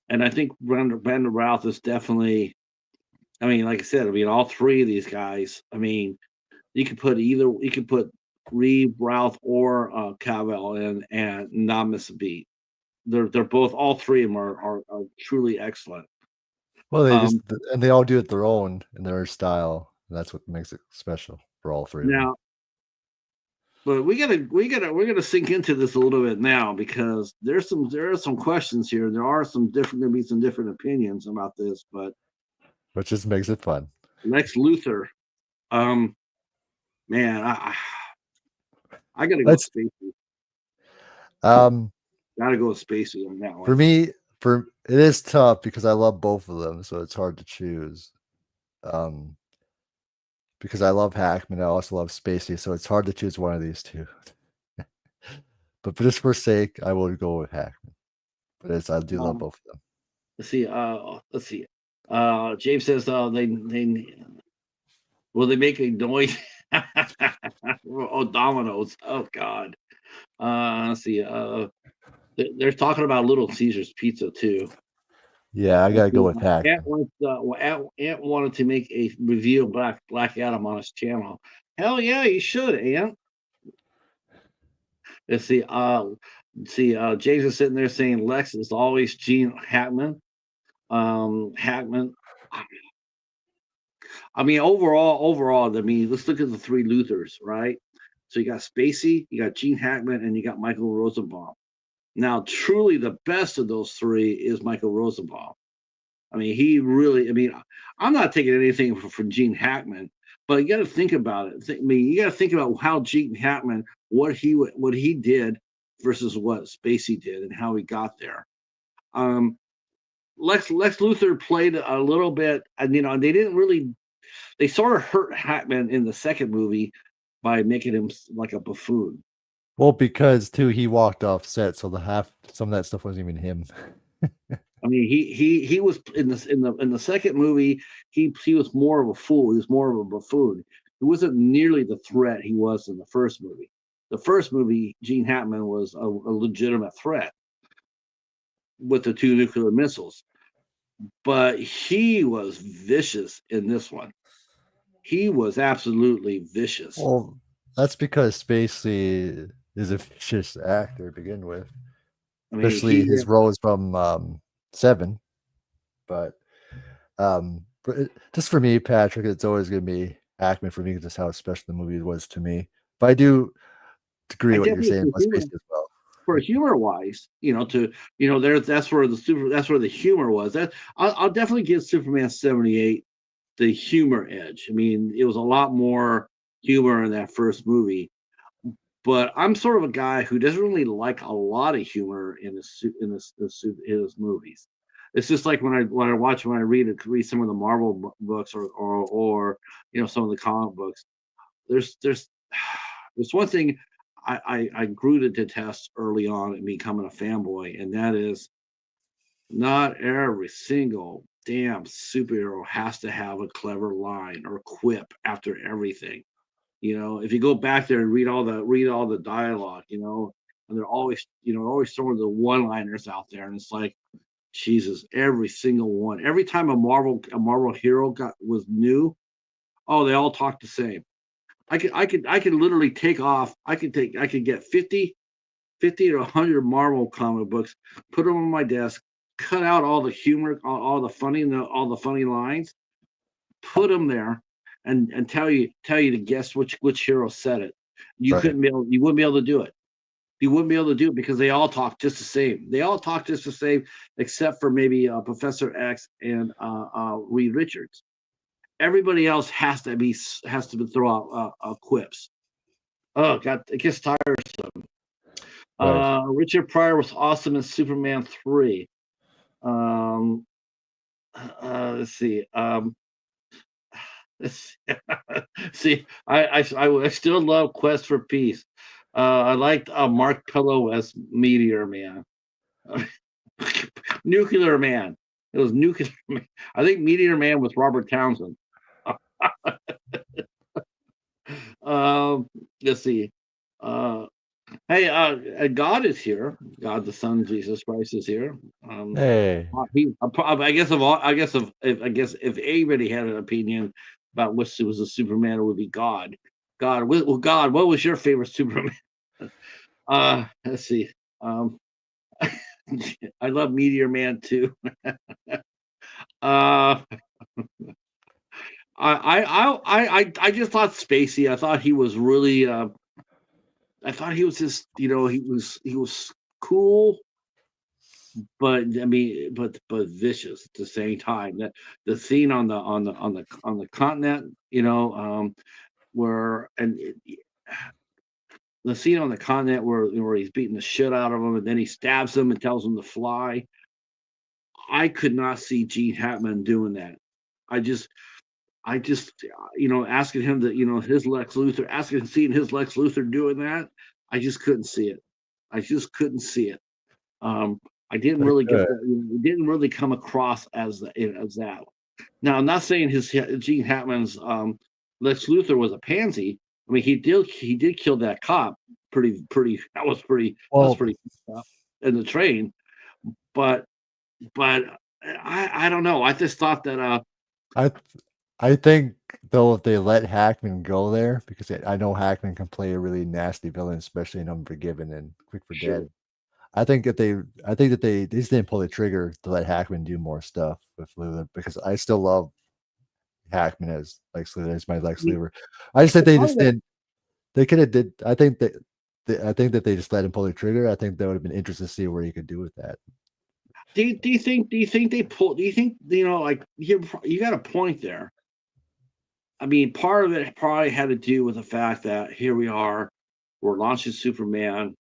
And I think Brandon Routh is definitely. I mean, like I said, I mean, all three of these guys. I mean, you could put Reeve, Routh, or Cavell in and not miss a beat. They're both all three of them are truly excellent. Well, Um, they all do it their own in their style. And that's what makes it special for all three of them. now, but we're gonna sink into this a little bit now because there are some questions here. There are some different gonna be some different opinions about this, but Which just makes it fun. Lex Luthor, um, man, I gotta go with Let's Spacey. um Gotta go with Spacey on that for one. me, for it is tough because I love both of them, so it's hard to choose. Um, because I love Hackman, I also love Spacey, so it's hard to choose one of these two. But for just for sake, I will go with Hackman. But I do love Um, both of them. let's see. James says they will they make a noise? Oh, dominoes. Oh God. Let's see. They're talking about Little Caesars Pizza too. Yeah, I Let's gotta go see, with Ant Hackman. wants, Ant wanted to make a review of Black Adam on his channel. Hell yeah, you should, Ant. Let's see. James is sitting there saying Lex is always Gene Hackman. Hackman. I mean, overall, I mean, let's look at the three Luthers, right? So you got Spacey, you got Gene Hackman, and you got Michael Rosenbaum. Now, truly, the best of those three is Michael Rosenbaum. I mean, he really. I mean, I'm not taking anything from Gene Hackman, but you got to think about it. I mean, you got to think about how Gene Hackman, what he did versus what Spacey did, and how he got there. Um, Lex Luthor played a little bit, and they didn't really. They sort of hurt Hackman in the second movie by making him like a buffoon. Well, because too he walked off set, so some of that stuff wasn't even him. I mean, he was in the second movie. He was more of a fool. He was more of a buffoon. He wasn't nearly the threat he was in the first movie. The first movie, Gene Hackman was a legitimate threat with the two nuclear missiles, but he was vicious in this one. He was absolutely vicious. Well, that's because Spacey is a vicious actor to begin with, I mean, especially he his roles from Seven. But just for me, Patrick, it's always going to be Hackman for me, just how special the movie was to me. But I do agree I what you're definitely saying about Spacey as well. for humor wise, that's where the humor was. I'll definitely give Superman 78 the humor edge. I mean, it was a lot more humor in that first movie, but I'm sort of a guy who doesn't really like a lot of humor in his movies. It's just like when I read some of the Marvel books or some of the comic books. There's there's one thing I grew to detest early on in becoming a fanboy, and that is not every single damn superhero has to have a clever line or quip after everything. If you go back there and read all the dialogue, and they're always throwing the one-liners out there, and it's like, Jesus, every single one. Every time a Marvel hero was new, oh, they all talk the same. I could literally I could get 50 to 100 Marvel comic books, put them on my desk, cut out all the humor, all the funny lines, put them there, and tell you to guess which hero said it. Right. You wouldn't be able to do it. You wouldn't be able to do it because they all talk just the same. They all talk just the same, except for maybe Professor X and Reed Richards. Everybody else has to throw out quips. Oh God, it gets tiresome. Right. Richard Pryor was awesome in Superman 3. Um, let's see. Let's see. I still love Quest for Peace. I liked Mark Pillow as Meteor Man. Nuclear Man. It was Nuclear Man. I think Meteor Man was Robert Townsend. Um, let's see. Uh, Hey, God is here. God, the Son, Jesus Christ is here. Hey. I guess if anybody had an opinion about which was a Superman, it would be God. God, what was your favorite Superman? Let's see. Um, I love Meteor Man too. uh, I just thought Spacey. I thought he was really. I thought he was just. He was cool, but I mean, but vicious at the same time. That the scene on the continent, where the scene on the continent where he's beating the shit out of him, and then he stabs him and tells him to fly. I could not see Gene Hackman doing that. I just asking him to, his Lex Luthor, seeing his Lex Luthor doing that. I just couldn't see it. I just couldn't see it. Um, I didn't But it really get could. that. It didn't really come across as that. Now, I'm not saying Gene Hackman's Lex Luthor was a pansy. I mean, he did kill that cop. Pretty. That was Well, pretty in the train. But but I don't know. I just thought that I I think though if they let Hackman go there, because I know Hackman can play a really nasty villain, especially in Unforgiven and Quick for sure. Dead. I think that they just didn't pull the trigger to let Hackman do more stuff with Luthor because I still love Hackman as Lex Luthor as my Lex The, Luthor. I just think the they part just that didn't. They could have did. I think that they just let him pull the trigger. I think that would have been interesting to see where he could do with that. Do you think they pull? Do you think like you got a point there? I mean, part of it probably had to do with the fact that here we are, we're launching Superman,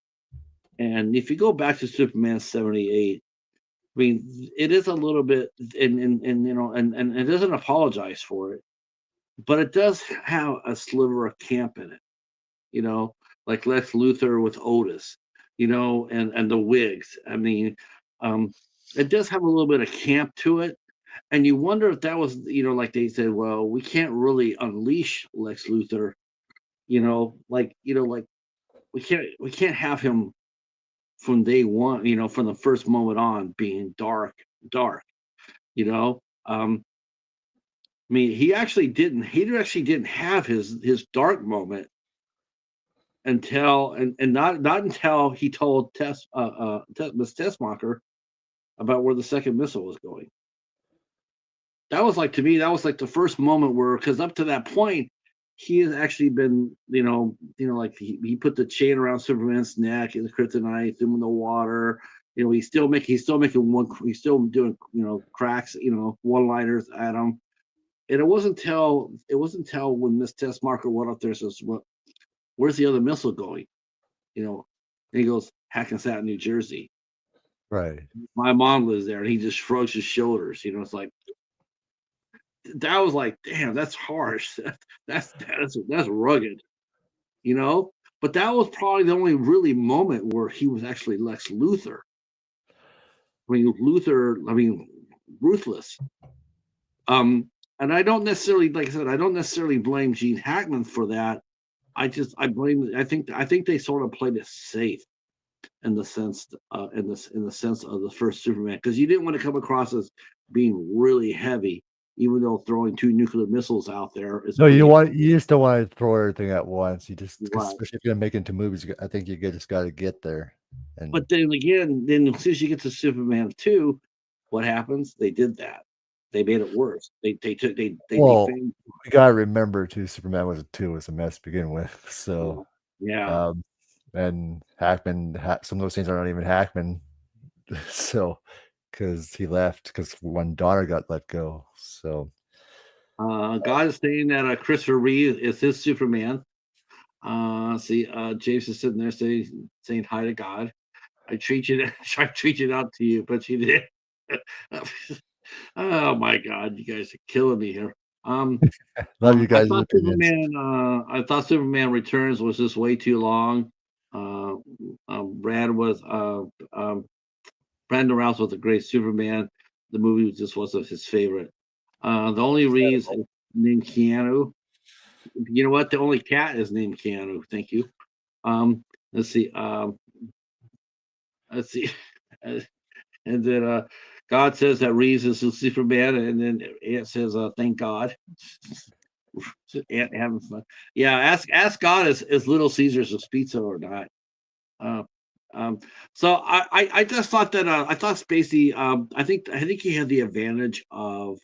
and if you go back to Superman 78, I mean, it is a little bit, and and it doesn't apologize for it, but it does have a sliver of camp in it, you know, like Lex Luthor with Otis, and the wigs. I mean, um, it does have a little bit of camp to it, and you wonder if that was, like they said, well, we can't really unleash Lex Luthor, like we can't have him from day one, from the first moment on being dark, you know. I mean, he actually didn't have his dark moment until and not until he told Miss Tessmacher about where the second missile was going. That was like, to me, that was like the first moment where, because up to that point, he has actually been, like he put the chain around Superman's neck and the kryptonite, threw him in the water. He's still doing, cracks, one-liners at him. And it wasn't until when Miss Tessmacher went up there and says, "What? Where's the other missile going?" You know, and he goes, "Hackensack, New Jersey. Right. My mom lives there." And he just shrugs his shoulders. It's like, that was like, damn, that's harsh. That's rugged. You know. But that was probably the only really moment where he was actually Lex Luthor. I mean, ruthless. Um, and I don't necessarily, like I said, I don't necessarily blame Gene Hackman for that. I think they sort of played it safe in the sense in the sense of the first Superman, because you didn't want to come across as being really heavy, even though throwing two nuclear missiles out there is No, pretty you just don't want to throw everything at once. You just, 'cause right. especially if you're gonna make it into movies, I think just got to get there. And But then again, then as soon as you get to Superman 2, what happens? They did that. They made it worse. They took they well, defamed. we gotta remember too, Superman was a mess to begin with. So, Yeah. um, and some of those things are not even Hackman. So, because he left, because when Donner got let go. So, God is saying that Christopher Reeve is his Superman. See, James is sitting there saying hi to God. I treat you I treat it out to you, but you did. Oh my God, you guys are killing me here. Um, love you I guys' thought opinions. Superman Returns was just way too long. Uh, um, Brandon Routh was a great Superman. The movie just wasn't his favorite. The only reason named Keanu. You know what? The only cat is named Keanu. Thank you. Um, let's see. Let's see. And then God says that Reeves is Superman, and then it says, "Thank God." Having fun. Yeah, ask God, is Little Caesars a pizza or not? Uh, um, so I just thought that I thought Spacey. I think he had the advantage of.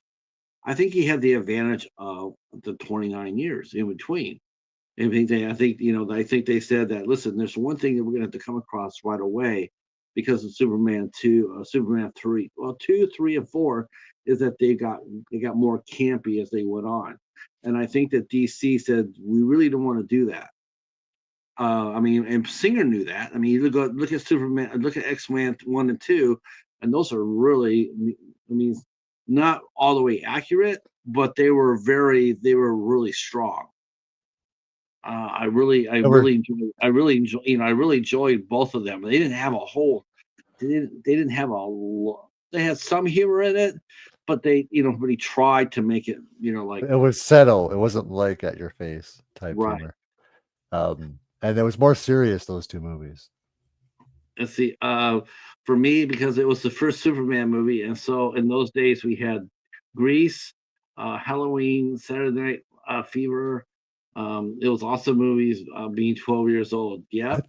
I think he had the advantage of the 29 years in between. I think they said that, listen, there's one thing that we're going to have to come across right away because of Superman 2, Superman 3. Well, 2, 3, and 4 is that they got more campy as they went on. And I think that DC said, we really don't want to do that. I mean, and Singer knew that. I mean, you look at Superman, look at X-Men 1 and 2, and those are really, I mean, not all the way accurate, but they were really strong. They were I really enjoyed both of them. They didn't have they had some humor in it, but but he tried to make it, like it was settle. It wasn't like at your face type right. humor. And it was more serious, those 2 movies. Let's see, for me, because it was the first Superman movie, and so in those days we had Grease, Halloween, Saturday Night Fever. It was awesome movies. Being 12 years old, I yeah.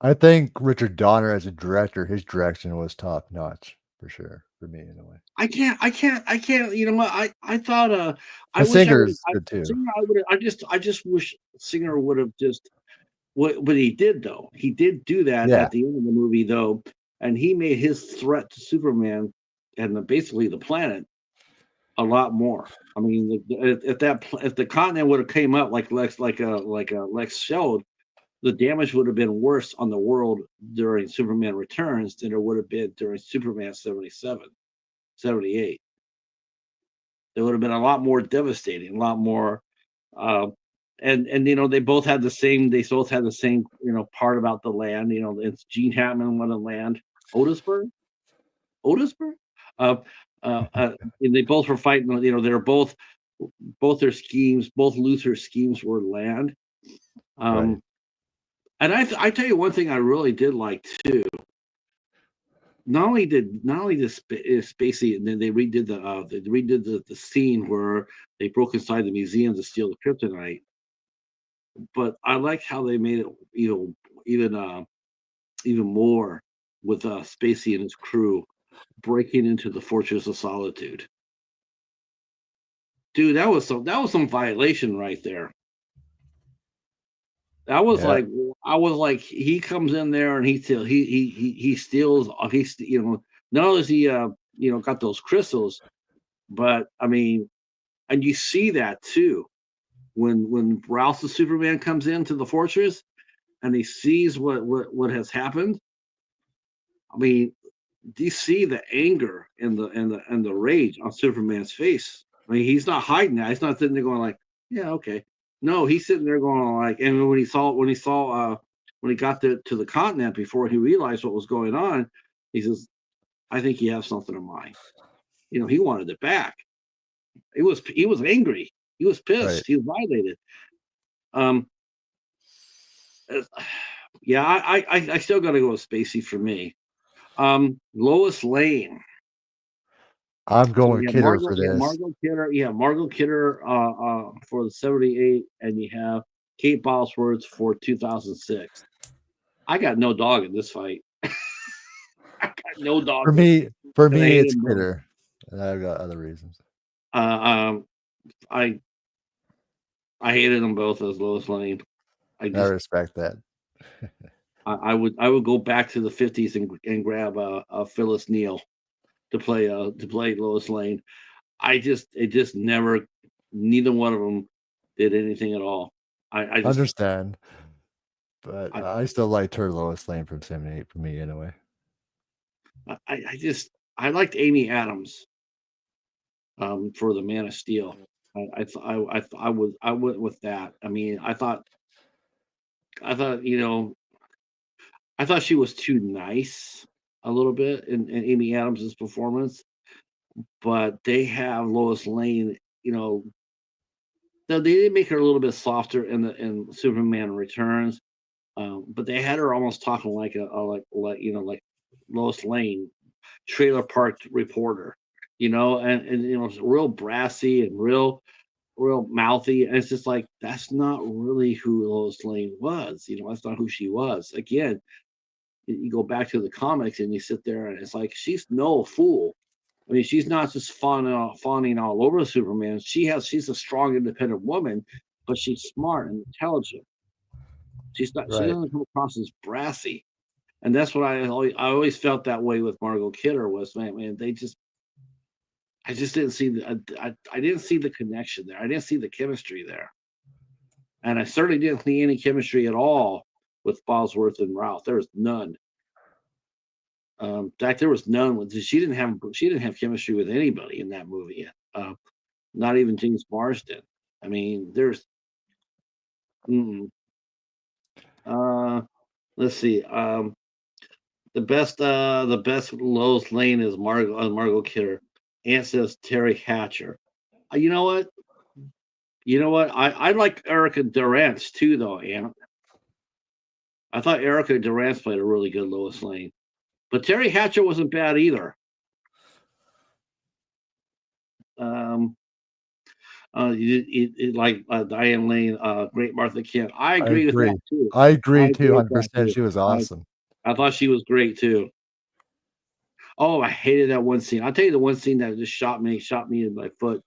I think Richard Donner as a director, his direction was top notch for sure, for me anyway. I can't. You know what? I thought. I The wish I would. singer's good too. Singer. I would. I just wish Singer would have just. What he did though. He did do that Yeah. at the end of the movie though. and he made his threat to Superman and basically the planet a lot more. I mean, if the continent would have came up like Lex showed, the damage would have been worse on the world during Superman Returns than it would have been during Superman 77, 78. It would have been a lot more devastating, a lot more. Uh, and they both had the same. They both had the same part about the land. It's Gene Hackman wanted land. Otisburg. Uh, and they both were fighting. They're both their schemes. Both Luthor's schemes were land. Right. And I tell you one thing I really did like too. Not only did Spacey, and then they redid the scene where they broke inside the museum to steal the kryptonite. But I like how they made it even more with Spacey and his crew breaking into the Fortress of Solitude. Dude, that was some violation right there. I was like, he comes in there and he steals. Not only is he got those crystals, but I mean, and you see that too when Routh the Superman comes into the fortress and he sees what has happened. I mean, do you see the anger and the rage on Superman's face? I mean, he's not hiding that. He's not sitting there going like, "Yeah, okay." No, he's sitting there going like, and when he got to the continent before he realized what was going on, he says, "I think you have something in mind." He wanted it back. He was angry. He was pissed. Right. He was violated. Um, yeah, I still got to go with Spacey for me. Lois Lane. I'm So going Kidder for this. Margot Kidder for the 78, and you have Kate Bosworth for 2006. I got no dog in this fight. I got no dog. For me, it's them both. Kidder. And I've got other reasons. I hated them both as Lois Lane. I respect that. I would go back to the 50s and grab Phyllis Neal to play Lois Lane. It just never, neither one of them did anything at all. I just understand, but I still liked her Lois Lane from 78 for me anyway. I liked Amy Adams for the Man of Steel. I went with that. I mean, I thought she was too nice a little bit in Amy Adams's performance, but they have Lois Lane. They did make her a little bit softer in Superman Returns, but they had her almost talking like like Lois Lane, trailer park reporter, and real brassy and real mouthy, and it's just like that's not really who Lois Lane was. That's not who she was. Again, you go back to the comics and you sit there and it's like she's no fool. I mean, she's not just fawning all over Superman. She's a strong, independent woman, but she's smart and intelligent. She's not. She doesn't come across as brassy, and that's what I always felt that way with Margot Kidder. Was man, I just didn't see I didn't see the connection there. I didn't see the chemistry there, and I certainly didn't see any chemistry at all with Bosworth and Routh. There was none. In fact, there was none with. She didn't have chemistry with anybody in that movie. Not even James Marsden. I mean, there's. Let's see. The best Lois Lane is Margot Kidder. Ant says Terry Hatcher. You know what? I like Erica Durance too, though, Ant. I thought Erica Durance played a really good Lois Lane, but Terry Hatcher wasn't bad either. Like Diane Lane, Great Martha Kent. I agree with that too. I agree too, 100%. She was awesome. I thought she was great too. Oh, I hated that one scene. I'll tell you the one scene that just shot me in my foot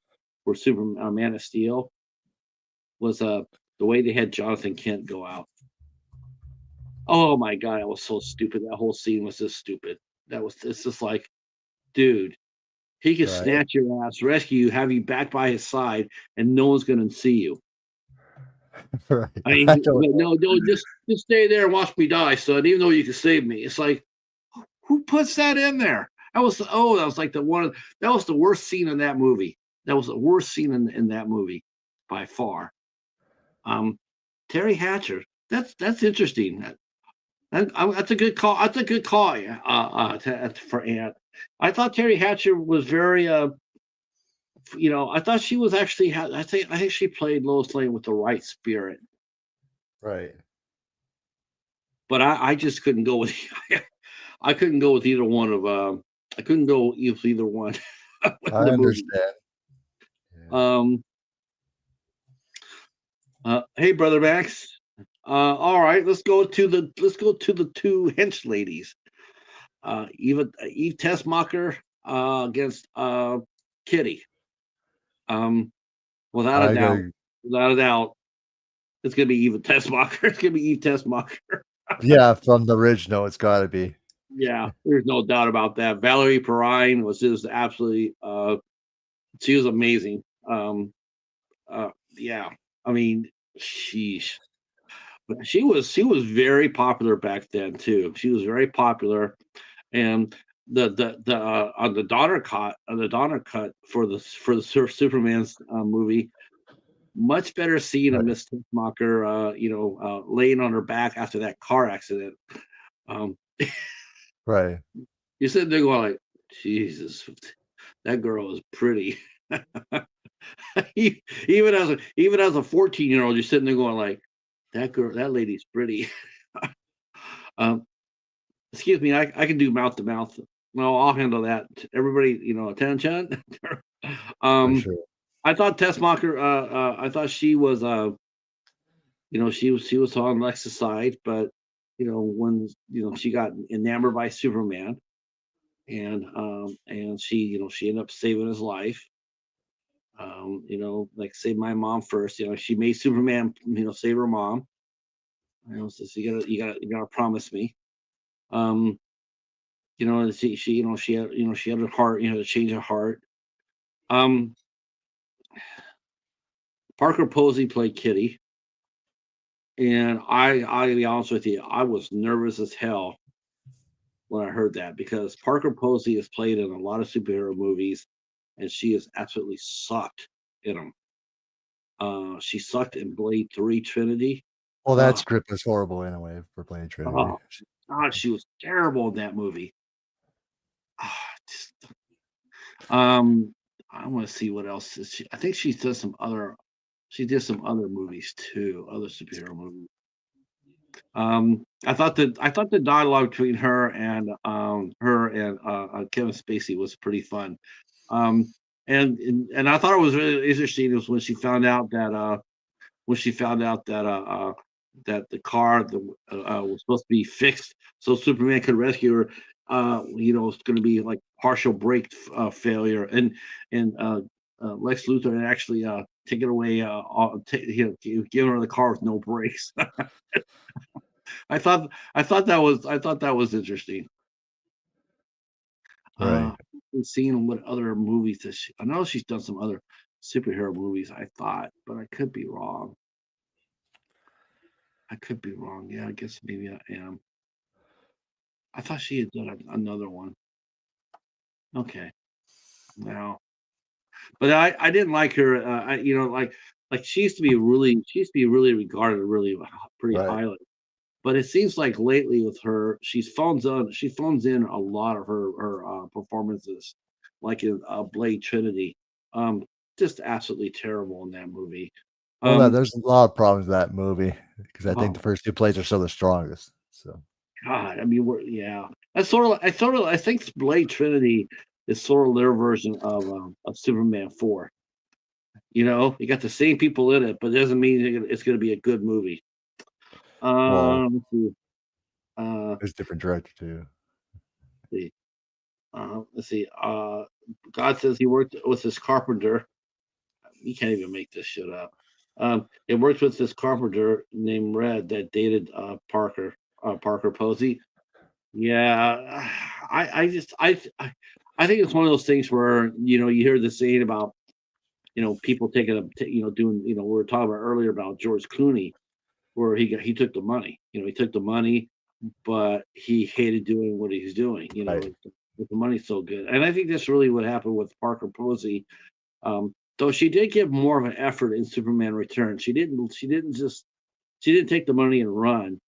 for Superman Man of Steel was the way they had Jonathan Kent go out. Oh my god, that was so stupid. That whole scene was just stupid. It's just like, dude, he could Right. snatch your ass, rescue you, have you back by his side, and no one's gonna see you. Right. I I mean, don't but know. no, just stay there and watch me die, son. Even though you can save me, it's like, who puts that in there? That was like that was the worst scene in that movie. That was the worst scene in that movie by far. Um, Terry Hatcher. That's interesting. That's a good call. That's a good call. For Ant. I thought Terry Hatcher was very. I thought she was actually. I think she played Lois Lane with the right spirit. Right. But I just couldn't go with. I couldn't go with either one of. I couldn't go with either one in I the movie. understand. Yeah. Um. Hey, brother Max. All right, let's go to the two hench ladies. Eve Tessmacher against Kitty. Um, without a I doubt, go, without a doubt, it's gonna be Eve Tessmacher. It's gonna be Eve Tessmacher. yeah, from the original, it's gotta be. Yeah, there's no doubt about that. Valerie Perrine was just absolutely. She was amazing. Yeah, I mean, sheesh. But she was very popular back then too. She was very popular, and the on the Donner cut for the Superman's movie, much better scene of Right. Miss Tessmacher, laying on her back after that car accident. Um, Right. you're sitting there going like, Jesus, that girl is pretty. Even as a 14-year-old, you're sitting there going like, that lady's pretty. um, Excuse me, I can do mouth to mouth. No, I'll handle that. Everybody, attention. For um, sure. I thought Tessmacher. I thought she was. She was on Lex's side, but when she got enamored by Superman, and she ended up saving his life. Like save my mom first. She made Superman. Save her mom. So you gotta promise me. Um, she had a heart, to change her heart. Um, Parker Posey played Kitty, and I to be honest with you, I was nervous as hell when I heard that because Parker Posey has played in a lot of superhero movies, and she has absolutely sucked in them. She sucked in Blade 3 Trinity. Well, that Oh, script was horrible anyway for playing Trinity. oh God, she was terrible in that movie. Ah, um, I want to see what else is she. I think she does some other. She did some other movies too, other superhero movies. I thought the dialogue between her and Kevin Spacey was pretty fun. And I thought it was really interesting was when she found out that the car was supposed to be fixed so Superman could rescue her. It's going to be like partial brake failure, and Lex Luthor had actually taken away, given her the car with no brakes. I thought that was interesting. Right. Seeing what other movies I know she's done some other superhero movies. I thought, but I could be wrong. I could be wrong. Yeah, I guess maybe I am. I thought she had done another one. Okay, now, but I didn't like her. Like she used to be really regarded really pretty Right. highly. But it seems like lately with her, she phones in a lot of her performances, like in Blade Trinity. Um, just absolutely terrible in that movie. Well, no, Um, there's a lot of problems with that movie because I think the oh first 2 plays are still the strongest. So, God, I mean, yeah. I think Blade Trinity is sort of their version of Superman 4. You got the same people in it, but it doesn't mean it's going to be a good movie. well, Let's see. Uh, there's different director too. let's see. Let's see. God says he worked with this carpenter. You can't even make this shit up. It worked with this carpenter named Red that dated Parker. Parker Posey. Yeah, I think it's one of those things where you hear the saying about people taking doing we were talking about earlier about George Clooney, where he took the money. He took the money, but he hated doing what he's doing. Right. With the money's so good, and I think that's really what happened with Parker Posey. Though she did give more of an effort in Superman Returns. She didn't take the money and run.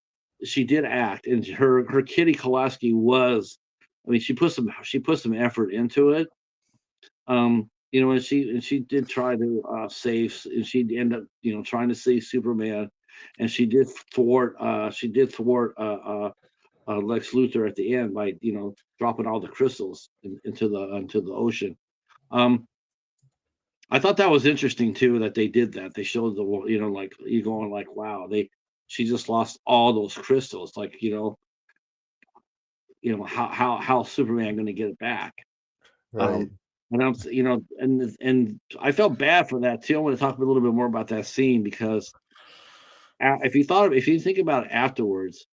She did act, and her Kitty Kolaski was. I mean, she put some effort into it. And she did try to and she ended up trying to save Superman, and she did thwart Lex Luthor at the end by dropping all the crystals into the ocean. Um, I thought that was interesting too that they did that. They showed like you going like, wow, she just lost all those crystals. Like, how Superman going to get it back? Right. Um, and and I felt bad for that too. I want to talk a little bit more about that scene because if you think about it afterwards,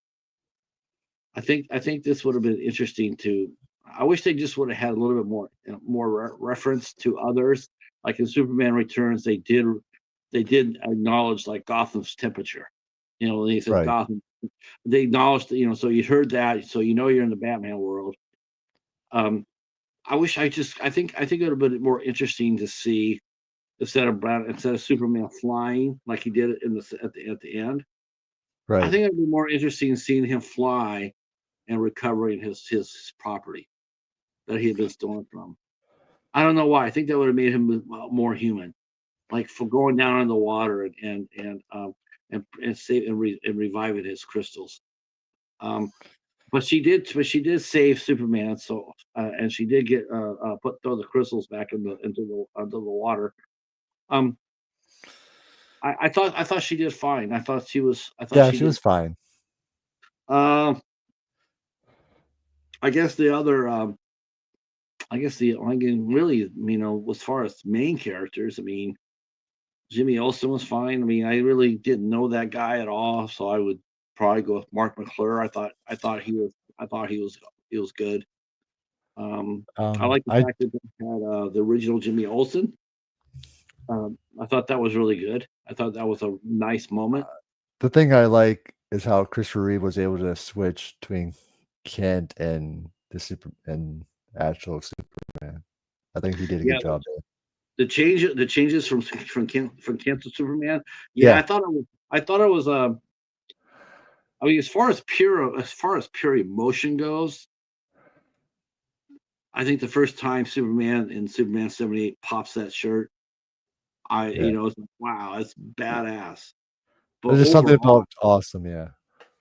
I think this would have been interesting to. I wish they just would have had a little bit more reference to others. Like in Superman Returns, they did acknowledge like Gotham's temperature. They said Right. Gotham. They acknowledged, so you heard that, so you're in the Batman world. Um, I think it would have been more interesting to see instead of Superman flying like he did in at the end. I Right. think it'd be more interesting seeing him fly and recovering his property that he had been stolen from. I don't know why. I think that would have made him more human, like for going down in the water and reviving his crystals. Um, but she did save Superman. So and she did get throw the crystals back into the water. Um, I thought she did fine. I thought Yeah, she she did. was fine. Uh, I guess the other I guess I mean, really, as far as main characters, I mean, Jimmy Olsen was fine. I mean, I really didn't know that guy at all, so I would probably go with Mark McClure. I thought he was good. I like the I fact that they had the original Jimmy Olsen. I thought that was really good. I thought that was a nice moment. the thing I like is how Christopher Reeve was able to switch between Kent and and actual Superman. I think he did a Yeah, good job there. the changes from Kent to Superman. Yeah, Yeah. I thought it was. I mean, as far as pure emotion goes, I think the first time Superman in Superman 78 pops that shirt, Yeah. it's like, wow, that's badass. But There's just something overall, about awesome, yeah.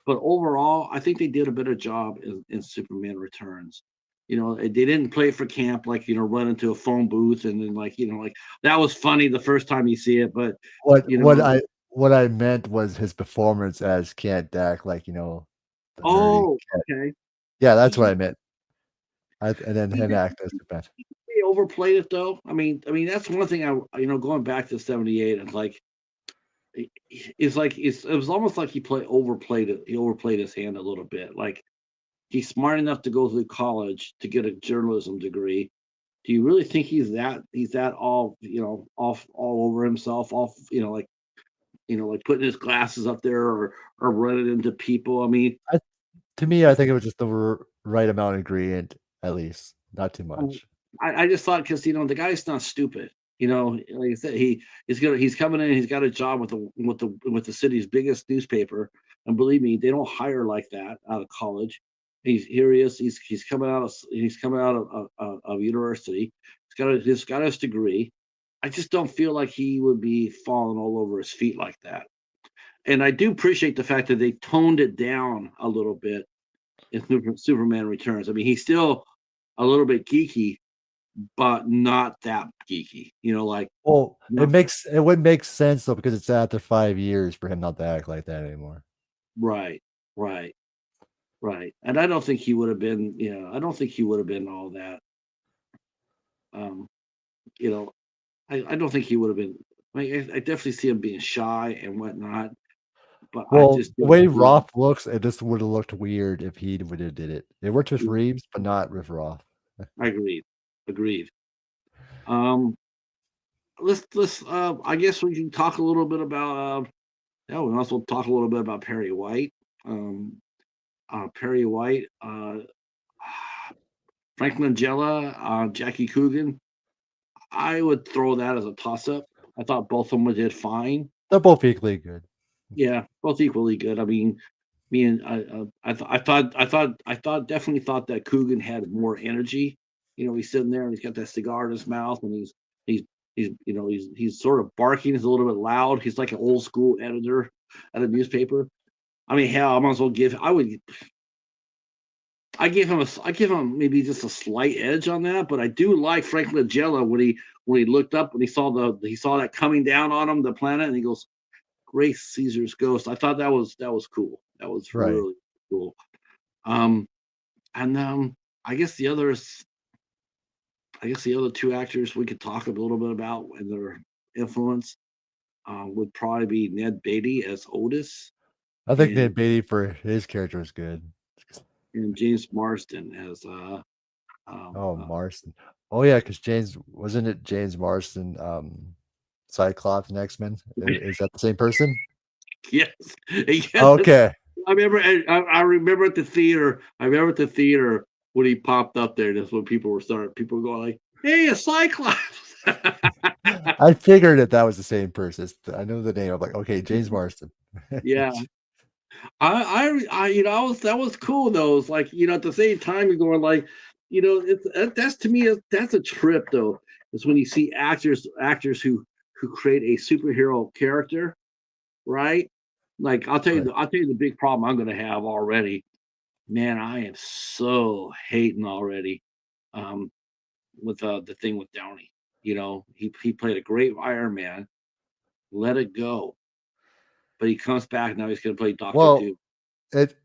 I think they did a better job in Superman Returns. They didn't play for camp like run into a phone booth and then like that was funny the first time you see it, but What you what know, I what I meant was his performance as Kent Dak, like, the nerdy oh, Kent. okay, Yeah, that's what he, I meant. And then he him did act as Superman. he overplayed it though. I mean that's one thing going back to 78, it's it was almost like he overplayed his hand a little bit. Like he's smart enough to go through college to get a journalism degree. Do you really think he's that all all over himself, off like putting his glasses up there or running into people? I mean, I To me, I think it was just the right amount of ingredient, at least, not too Um, much. I just thought because the guy's not stupid. Like I said, he's coming in. He's got a job with the city's biggest newspaper, and believe me, they don't hire like that out of college. Here he is. He's coming out of university. He's got his degree. I just don't feel like he would be falling all over his feet like that. And I do appreciate the fact that they toned it down a little bit in Superman Returns. I mean, he's still a little bit geeky, but not that geeky. Like Well, not it would make sense though because it's after 5 years for him not to act like that anymore. right, right, right. And I don't think he would have been. I don't think he would have been all that. Um, you know, I don't think he would have been. I definitely see him being shy and whatnot. but I Well, just the don't way feel. Roth looks, it just would have looked weird if he would have did it. It worked with Yeah, Reeves, but not with Roth. I agreed. Agreed. Um, let's. I guess we can talk a little bit about. Yeah, we also talk a little bit about Perry White. Um, Perry White, Frank Langella, Jackie Coogan. I would throw that as a toss up. I thought both of them did fine. They're both equally good. Yeah, both equally good. I mean, me and definitely thought that Coogan had more energy. He's sitting there and he's got that cigar in his mouth, and he's he's sort of barking. He's a little bit loud. He's like an old school editor at a newspaper. I mean, hell, I might as well give. I give him maybe just a slight edge on that, but I do like Frank Langella when he looked up and he saw that coming down on him, the planet, and he goes, "Grace Caesar's ghost." I thought that was cool. That was Right. really cool. Um, and I guess the others, I guess the other two actors we could talk a little bit about and their influence would probably be Ned Beatty as Otis I think and Nate Beatty for his character is good. James Marsden as um, Oh, uh, Marston. Oh yeah, because James wasn't it James Marston, Cyclops in X-Men? Is that the same person? yes, yes. Okay. I remember at the theater. I remember at the theater when he popped up there. That's when people were going like, "Hey, a Cyclops!" I figured that was the same person. I know the name. I'm like, okay, James Marston. Yeah, I was that was cool though. It's like at the same time you're going like, that's to me that's a trip though. Is when you see actors who create a superhero character, right? Like Right. I'll tell you the big problem I'm going to have already. Man, I am so hating already um, with the thing with Downey. He played a great Iron Man. Let it go, but he comes back now. He's going to play Doctor Well, Doom. it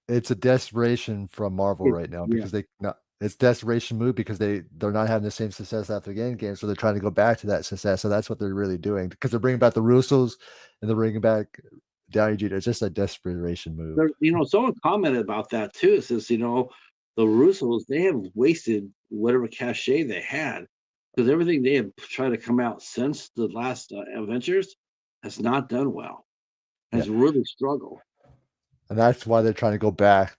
it's a desperation from Marvel right now Yeah, because they not it's desperation move because they're not having the same success after the game, so they're trying to go back to that success. So that's what they're really doing because they're bringing back the Russos and they're bringing back Downey Jr. It's just a desperation move. someone commented about that too. It says the Russos they have wasted whatever cachet they had because everything they have tried to come out since the last Adventures has not done well. Yeah, Has really struggled. and that's why they're trying to go back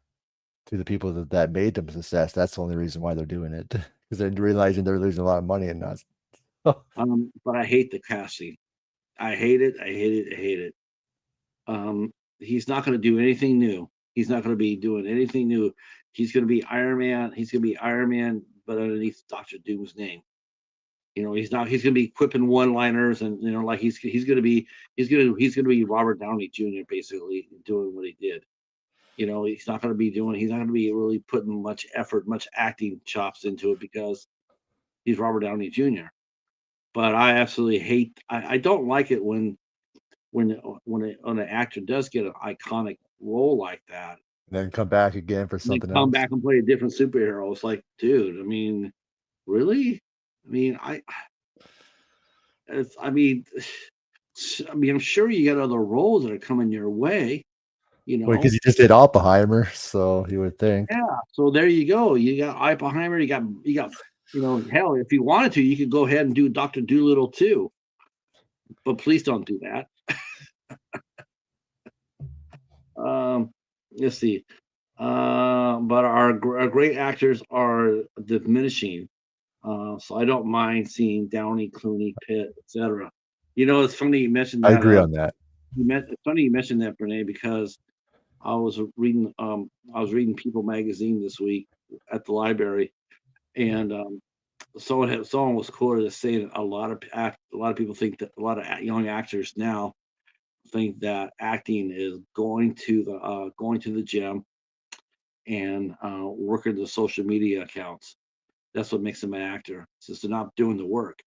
to the people that made them success. That's the only reason why they're doing it because they're realizing they're losing a lot of money and not. But I hate the casting. I hate it. I hate it. I hate it. He's not going to do anything new. He's not going to be doing anything new. He's going to be Iron Man. He's going to be Iron Man, but underneath Doctor Doom's name. He's not. He's going to be quipping one-liners, and like he's going to be he's going to be Robert Downey Jr. basically doing what he did. He's not going to be really putting much effort, much acting chops into it because he's Robert Downey Jr. But I absolutely hate. I don't like it when an actor does get an iconic role like that, And then come back again for and then something come else. back and play a different superhero. It's like, dude, I mean, really? I mean, it's, I mean, I'm sure you got other roles that are coming your way, you Well, because know. he just did Oppenheimer, so you would think. Yeah. So there you go. You got Oppenheimer. You got. Hell, if you wanted to, you could go ahead and do Doctor Doolittle too. But please don't do that. Um, let's see. But our great actors are diminishing. So I don't mind seeing Downey, Clooney, Pitt, etc. It's funny you mentioned I that. agree on that. It's funny you mentioned that, Brene, because I was reading People magazine this week at the library, and someone was quoted as saying a lot of people think that a lot of young actors now think that acting is going to the gym and working the social media accounts. That's what makes them an actor. Since they're not doing the work,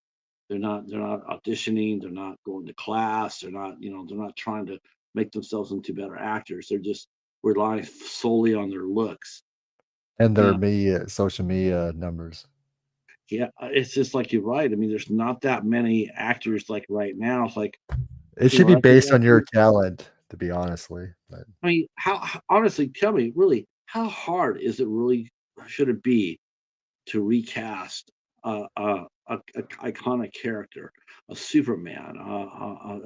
they're not auditioning. They're not going to class. They're not trying to make themselves into better actors. They're just relying solely on their looks. And their And media, social media numbers. yeah, it's just like you're right. I mean, there's not that many actors like right now. It's like It should be that's based on your talent. to be honestly. But I mean, honestly, tell me, really, how hard is it really? Should it be to recast a iconic character, a Superman,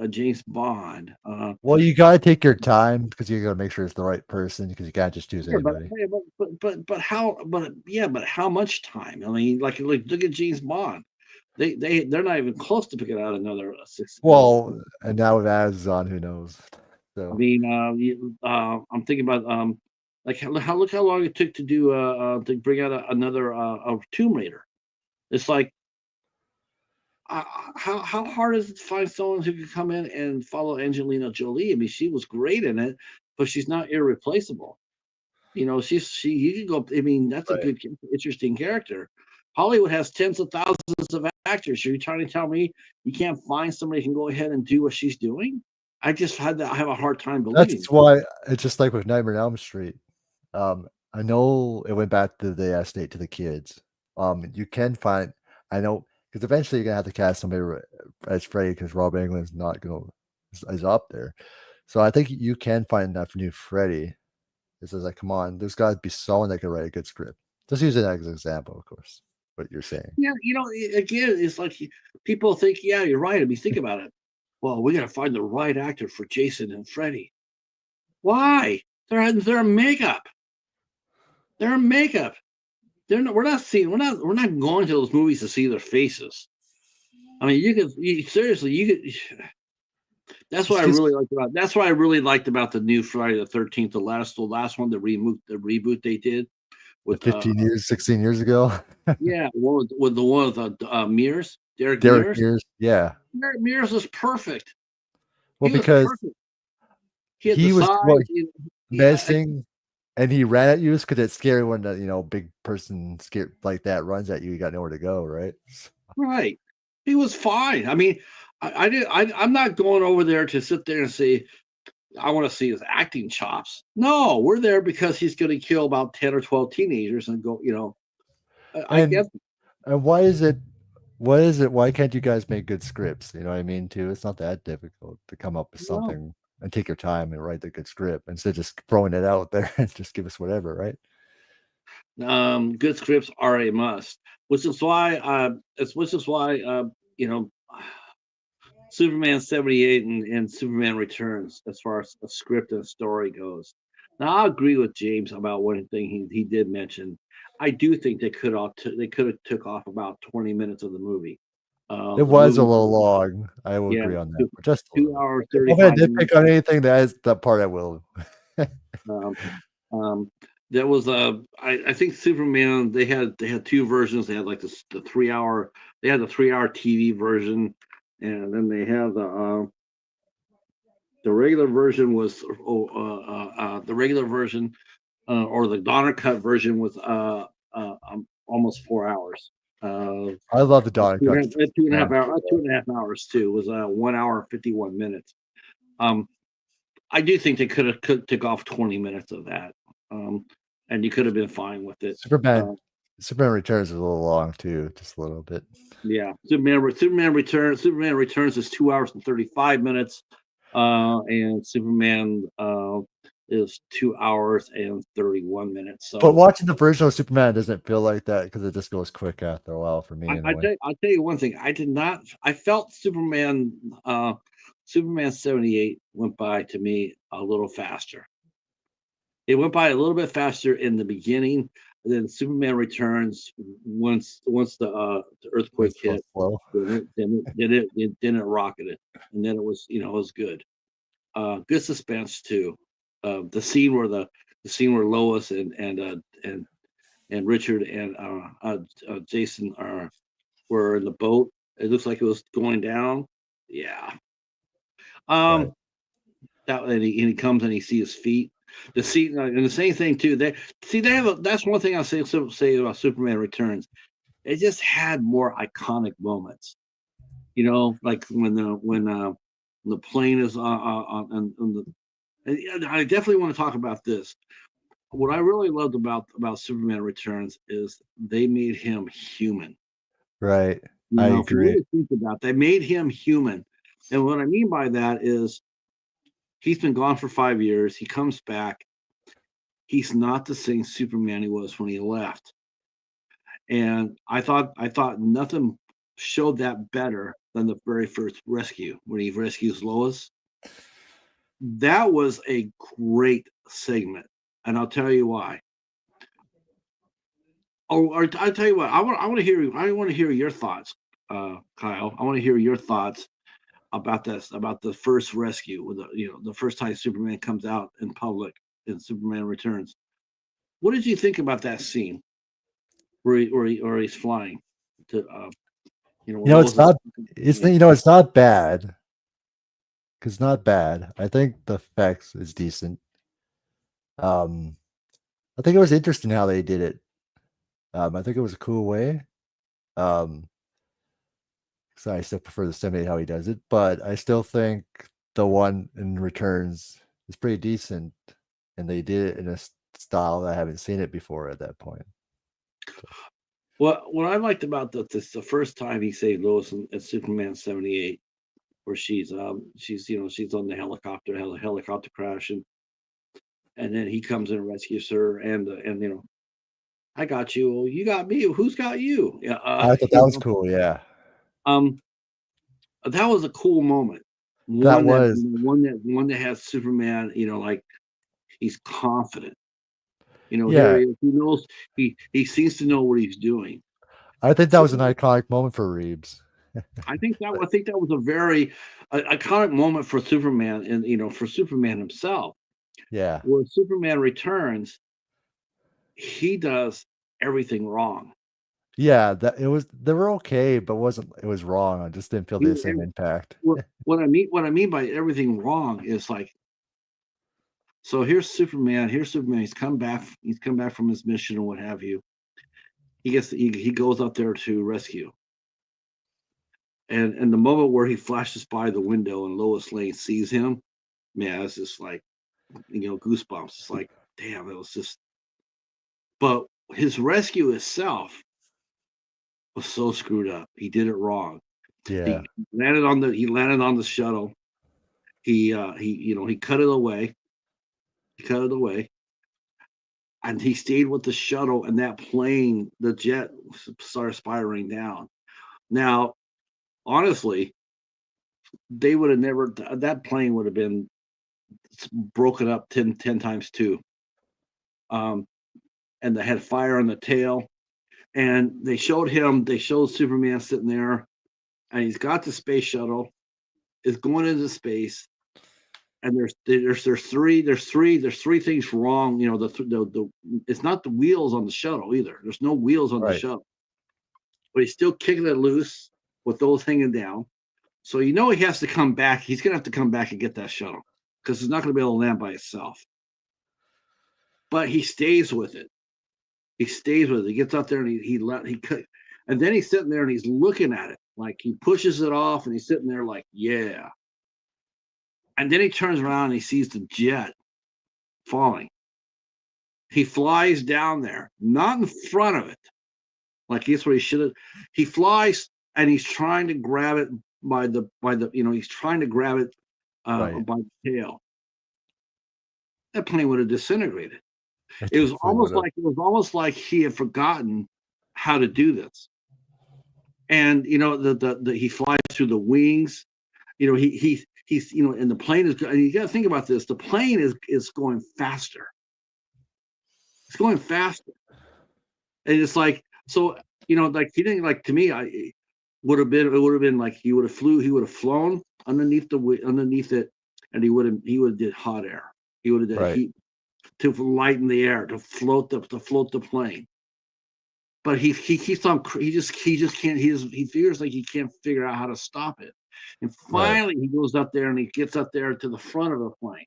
a James Bond? well, you gotta take your time because you gotta make sure it's the right person because you can't just choose Sure, but anybody. hey, but how? But yeah, but how much time? I mean, like look at James Bond. They're not even close to picking out another six. Well, and now with Amazon, who knows? I So mean, I'm thinking about like how look how long it took to do to bring out another a Tomb Raider. It's like how hard is it to find someone who can come in and follow Angelina Jolie? I mean, she was great in it, but she's not irreplaceable. You know, she you can go. I mean, that's a right. good, interesting character. Hollywood has tens of thousands of actors. Are you trying to tell me you can't find somebody who can go ahead and do what she's doing? I just had that. I have a hard time believing. That's why it's just like with Nightmare on Elm Street. I know it went back to the estate to the kids. You can find, I know, because eventually you're gonna have to cast somebody as Freddy because Rob Englund's not gonna is up there. So I think you can find enough new Freddy. It's just like, come on, there's got to be someone that can write a good script. Just use it as an example, of course. What you're saying. Yeah, again, it's like people think, yeah, you're right. I mean, think about it. Well, we got to find the right actor for Jason and Freddy. Why? They're makeup. They're makeup. They're not. We're not seeing. We're not going to those movies to see their faces. I mean, seriously, you could. That's what It's I just really liked about. That's what I really liked about the new Friday the 13th, the last one, the reboot they did the with 15 years, 16 years ago. yeah, with the one with Mears, Derek Derek Mears. Mears. Yeah. Derek Mears was perfect. Well, He was because perfect. He had the he was size. what menacing and he ran at you because it's scary when the big person scared like that runs at you. You got nowhere to go, right? Right. He was fine. I mean, I did. I'm not going over there to sit there and say I want to see his acting chops. No, we're there because he's going to kill about 10 or 12 teenagers and go. I And get. and why is it? What is it? Why can't you guys make good scripts? You know what I mean? Too. It's not that difficult to come up with No. something and take your time and write the good script instead of just throwing it out there and just give us whatever, right? Good scripts are a must, which is why you know Superman 78 and Superman Returns, as far as a script and story goes. Now I agree with James about one thing he did mention. I do think they could have took off about 20 minutes of the movie. It The was a movie, little long. I will yeah, agree on that, two, but just a two little bit. hours If I'm gonna 35 minutes. nitpick on anything, that part I will. Um, um, there was I think Superman. They had two versions. They had like the 3 hour. They had the 3 hour TV version, and then they have the regular version was the regular version or the Donner cut version was almost 4 hours. I love the Dawn Cuts. Two and a half Man, hours. 2.5 hours too. It was 1 hour and 51 minutes. Um, I do think they could took off 20 minutes of that, um, and you could have been fine with it. Superman Uh, Superman Returns is a little long too, just a little bit. yeah, Superman Returns is 2 hours and 35 minutes, and Superman is 2 hours and 31 minutes. But So watching the version of Superman doesn't feel like that because it just goes quick after a while for me anyway. I'll tell you one thing. I did not. I felt Superman 78 went by to me a little faster. It went by a little bit faster in the beginning, and then Superman Returns once the It's earthquake so hit, slow. then it rocketed, and then it was it was good. Good suspense too. The scene where Lois and Richard and Jason were in the boat. It looks like it was going down. Yeah. Right. Um, that and he comes and he sees his feet. The scene and the same thing too. They have that's one thing I'll say about Superman Returns. It just had more iconic moments. Like when the plane is on the. And I definitely want to talk about this. What I really loved about Superman Returns is they made him human. Right. I If you agree. really think about, they made him human, and what I mean by that is He's been gone for 5 years. He comes back. He's not the same Superman he was when he left. And I thought nothing showed that better than the very first rescue when he rescues Lois. That was a great segment, and I'll tell you why. Oh, or I'll tell you what. I want to hear your thoughts, Kyle. I want to hear your thoughts about this, about the first rescue, with the first time Superman comes out in public and Superman Returns. What did you think about that scene where he's flying to where It's Lois is? not. It's not bad. It's not bad. I think the effects is decent. Um, I think it was interesting how they did it. I think it was a cool way. Um, so I still prefer the '78 how he does it, but I still think the one in Returns is pretty decent, and they did it in a style that I haven't seen it before at that point. What I liked about this the first time he saved Lois at Superman 78, where she's on the helicopter, has a helicopter crash, and then he comes and rescues her, and I got you, you got me, who's got you? Yeah, I thought that was cool. Yeah, um, that was a cool moment. that One that was. one that has Superman, like he's confident. Here Yeah, he is. He knows he seems to know what he's doing. I think that was an Super- iconic moment for Reeves. I think that was a very iconic moment for Superman, and for Superman himself. Yeah, Where Superman returns, he does everything wrong. yeah. That it was. They were okay, but wasn't. It was wrong. I just didn't feel He, the same impact. what I mean by everything wrong is like, so here's Superman. Here's Superman. He's come back. He's come back from his mission or what have you. He goes up there to rescue, and the moment where he flashes by the window and Lois Lane sees him, man, it's just like goosebumps. It's like, damn, it was just. But his rescue itself was so screwed up. He did it wrong. Yeah, He landed on the shuttle. He cut it away. He cut it away, and he stayed with the shuttle. And that plane, the jet, started spiraling down. Now, honestly, they would have never. That plane would have been broken up 10 times two. Um, and they had fire on the tail. And they showed Superman sitting there, and he's got the space shuttle, is going into space, and there's three things wrong. It's not the wheels on the shuttle either. There's no wheels on the right. shuttle, but he's still kicking it loose with those hanging down. So he has to come back. He's gonna have to come back and get that shuttle because it's not gonna be able to land by itself. But he stays with it. He stays with it. He gets out there and he cut, and then he's sitting there and he's looking at it like he pushes it off and he's sitting there like, yeah. And then he turns around and he sees the jet falling. He flies down there, not in front of it, like that's where he should have. He flies and he's trying to grab it he's trying to grab it Right. by the tail. That plane would have disintegrated. It It was definitely would almost have. like he had forgotten how to do this. And he flies through the wings. He's and the plane is. And you got to think about this. The plane is going faster. It's going faster, and it's like so. Like he didn't like to me. I would have been. It would have been like he would have flew. He would have flown underneath it, and he would have did hot air. He would have did Right. heat to lighten the air to float the plane. But he keeps on. He just can't. He feels like he can't figure out how to stop it. And Right. finally, he goes up there and he gets up there to the front of the plane.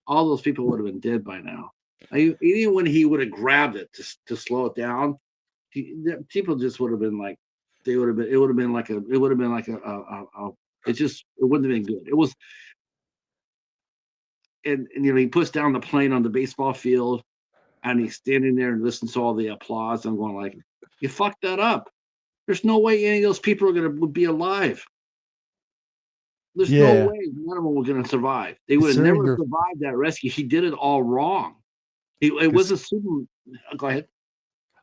All those people would have been dead by now. Even when he would have grabbed it to slow it down, people just would have been like, they would have been. It would have been like a. It would have been like it wouldn't have been good. It was, and he puts down the plane on the baseball field, and he's standing there and listens to all the applause. I'm going like, you fucked that up. There's no way any of those people are going to be alive. There's no Yeah, way none of them were going to survive. They would have considering never you're survived that rescue. He did it all wrong. It cons- wasn't super. Go ahead.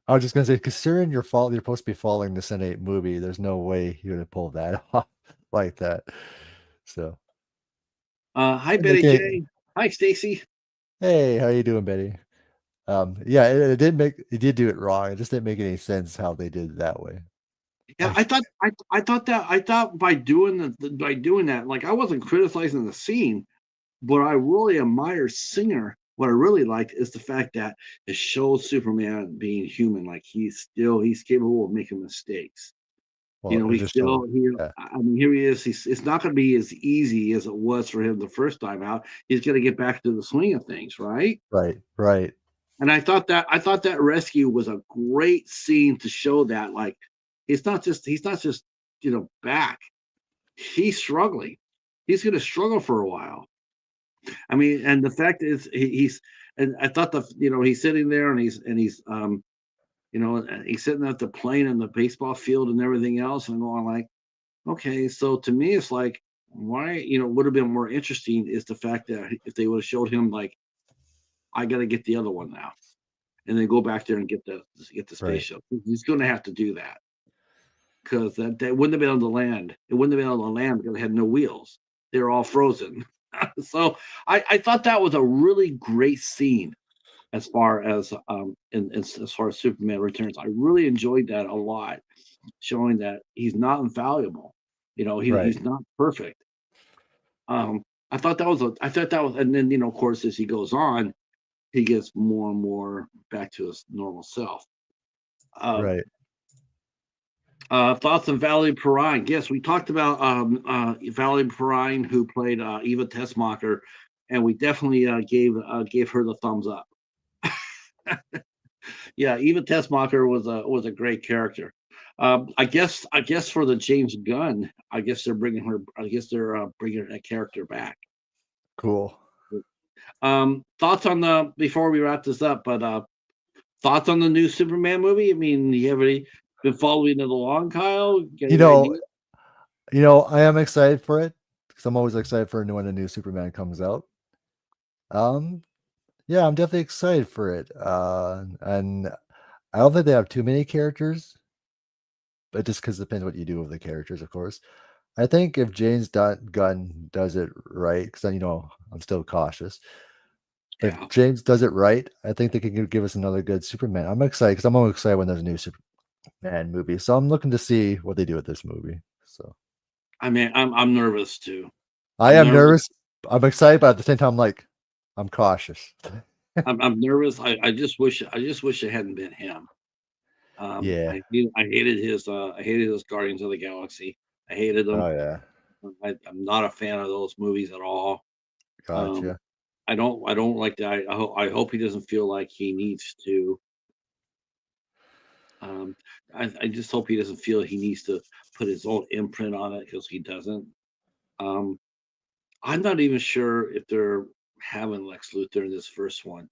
I was just gonna say, considering you're supposed to be following the Senate movie, there's no way you would have pulled that off like that. So Hi, Betty okay. J. Hi, Stacy. Hey, how you doing, Betty? Yeah, it did do it wrong. It just didn't make any sense how they did it that way. Yeah, I I thought by doing that, like I wasn't criticizing the scene, but I really admire Singer. What I really liked is the fact that it shows Superman being human, like he's capable of making mistakes. You well, know, it he's just showed. still here. Yeah, I mean, here he is. It's not going to be as easy as it was for him the first time out. He's going to get back to the swing of things, right? right, And I thought that rescue was a great scene to show that, like, he's not just back. He's struggling. He's going to struggle for a while. I mean, and the fact is, he's and I thought he's sitting there and he's sitting at the plane in the baseball field and everything else, and I'm going like, okay, so to me, it's like, why, would have been more interesting is the fact that if they would have showed him like, I got to get the other one now, and then go back there and get the right, spaceship. He's going to have to do that because that wouldn't have been on the land. It wouldn't have been on the land because it had no wheels. They're all frozen. So I thought that was a really great scene as far as as far as Superman Returns. I really enjoyed that a lot, showing that he's not infallible. right, He's not perfect. Um, I thought that was, and then of course as he goes on, he gets more and more back to his normal self. Um, right. Thoughts on Valerie Perrine? Yes, we talked about Valerie Perrine, who played Eva Tessmacher, and we definitely gave her the thumbs up. Yeah, Eva Tessmacher was a great character. I guess for the James Gunn, I guess they're bringing her. I guess they're bringing that character back. Cool. Thoughts on the before we wrap this up, but thoughts on the new Superman movie? I mean, you have any been following it along, Kyle? Got You any know, idea? I am excited for it because I'm always excited for when a new Superman comes out. Um, yeah, I'm definitely excited for it. And I don't think they have too many characters, but just because it depends what you do with the characters, of course. I think if Gunn does it right, because then I'm still cautious. But if Yeah, James does it right, I think they can give us another good Superman. I'm excited because I'm always excited when there's a new Superman movie. So I'm looking to see what they do with this movie. So I mean, I'm nervous too. I I'm am nervous. nervous. I'm excited, but at the same time, I'm cautious. I'm nervous. I just wish it hadn't been him. Yeah. I hated his Guardians of the Galaxy. I hated them. Oh yeah. I'm not a fan of those movies at all. Um, Gotcha. I don't like that. I hope he doesn't feel like he needs to. Um, I just hope he doesn't feel he needs to put his own imprint on it because he doesn't. Um, I'm not even sure if they're having Lex Luthor in this first one.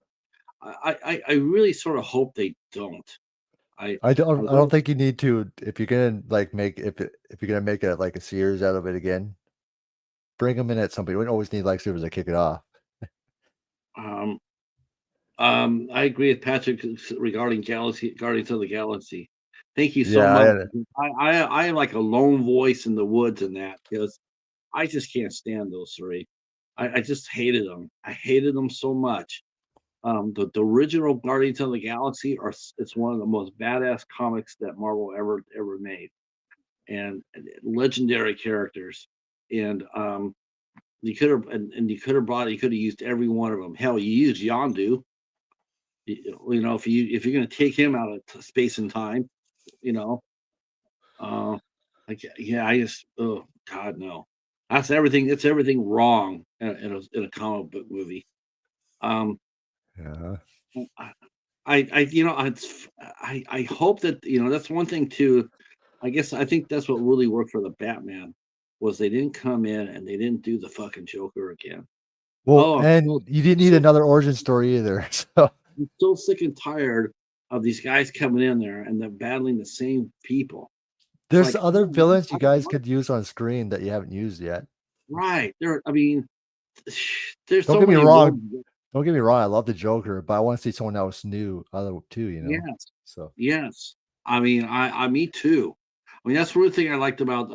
I really sort of hope they don't. I I I don't really think you need to if you're gonna if you're gonna make it like a series out of it again, bring them in at somebody. We don't always need Lex Luthor to kick it off. um I agree with Patrick regarding Galaxy Guardians of the Galaxy. Thank you so Yeah, much. I am like a lone voice in the woods in that because I just can't stand those three. I just hated them. I hated them so much. The original Guardians of the Galaxy it's one of the most badass comics that Marvel ever made, and legendary characters. And you could have used every one of them. Hell, you used Yondu. If you're gonna take him out of space and time, you know, uh, like yeah, I just oh God no, that's everything. It's everything wrong in a comic book movie. Um, yeah. I, I hope that that's one thing too. I guess I think that's what really worked for the Batman was they didn't come in and they didn't do the fucking Joker again. Well, Oh, and you didn't need so another origin story either. So I'm so sick and tired of these guys coming in there and they're battling the same people. It's there's like, other villains I you don't guys want could use on screen that you haven't used yet. right. I mean, there's Don't so get me many wrong. roles. Don't get me wrong. I love the Joker, but I want to see someone else new, other too. Yes, So yes. I mean, me too. I mean, that's one thing I liked about,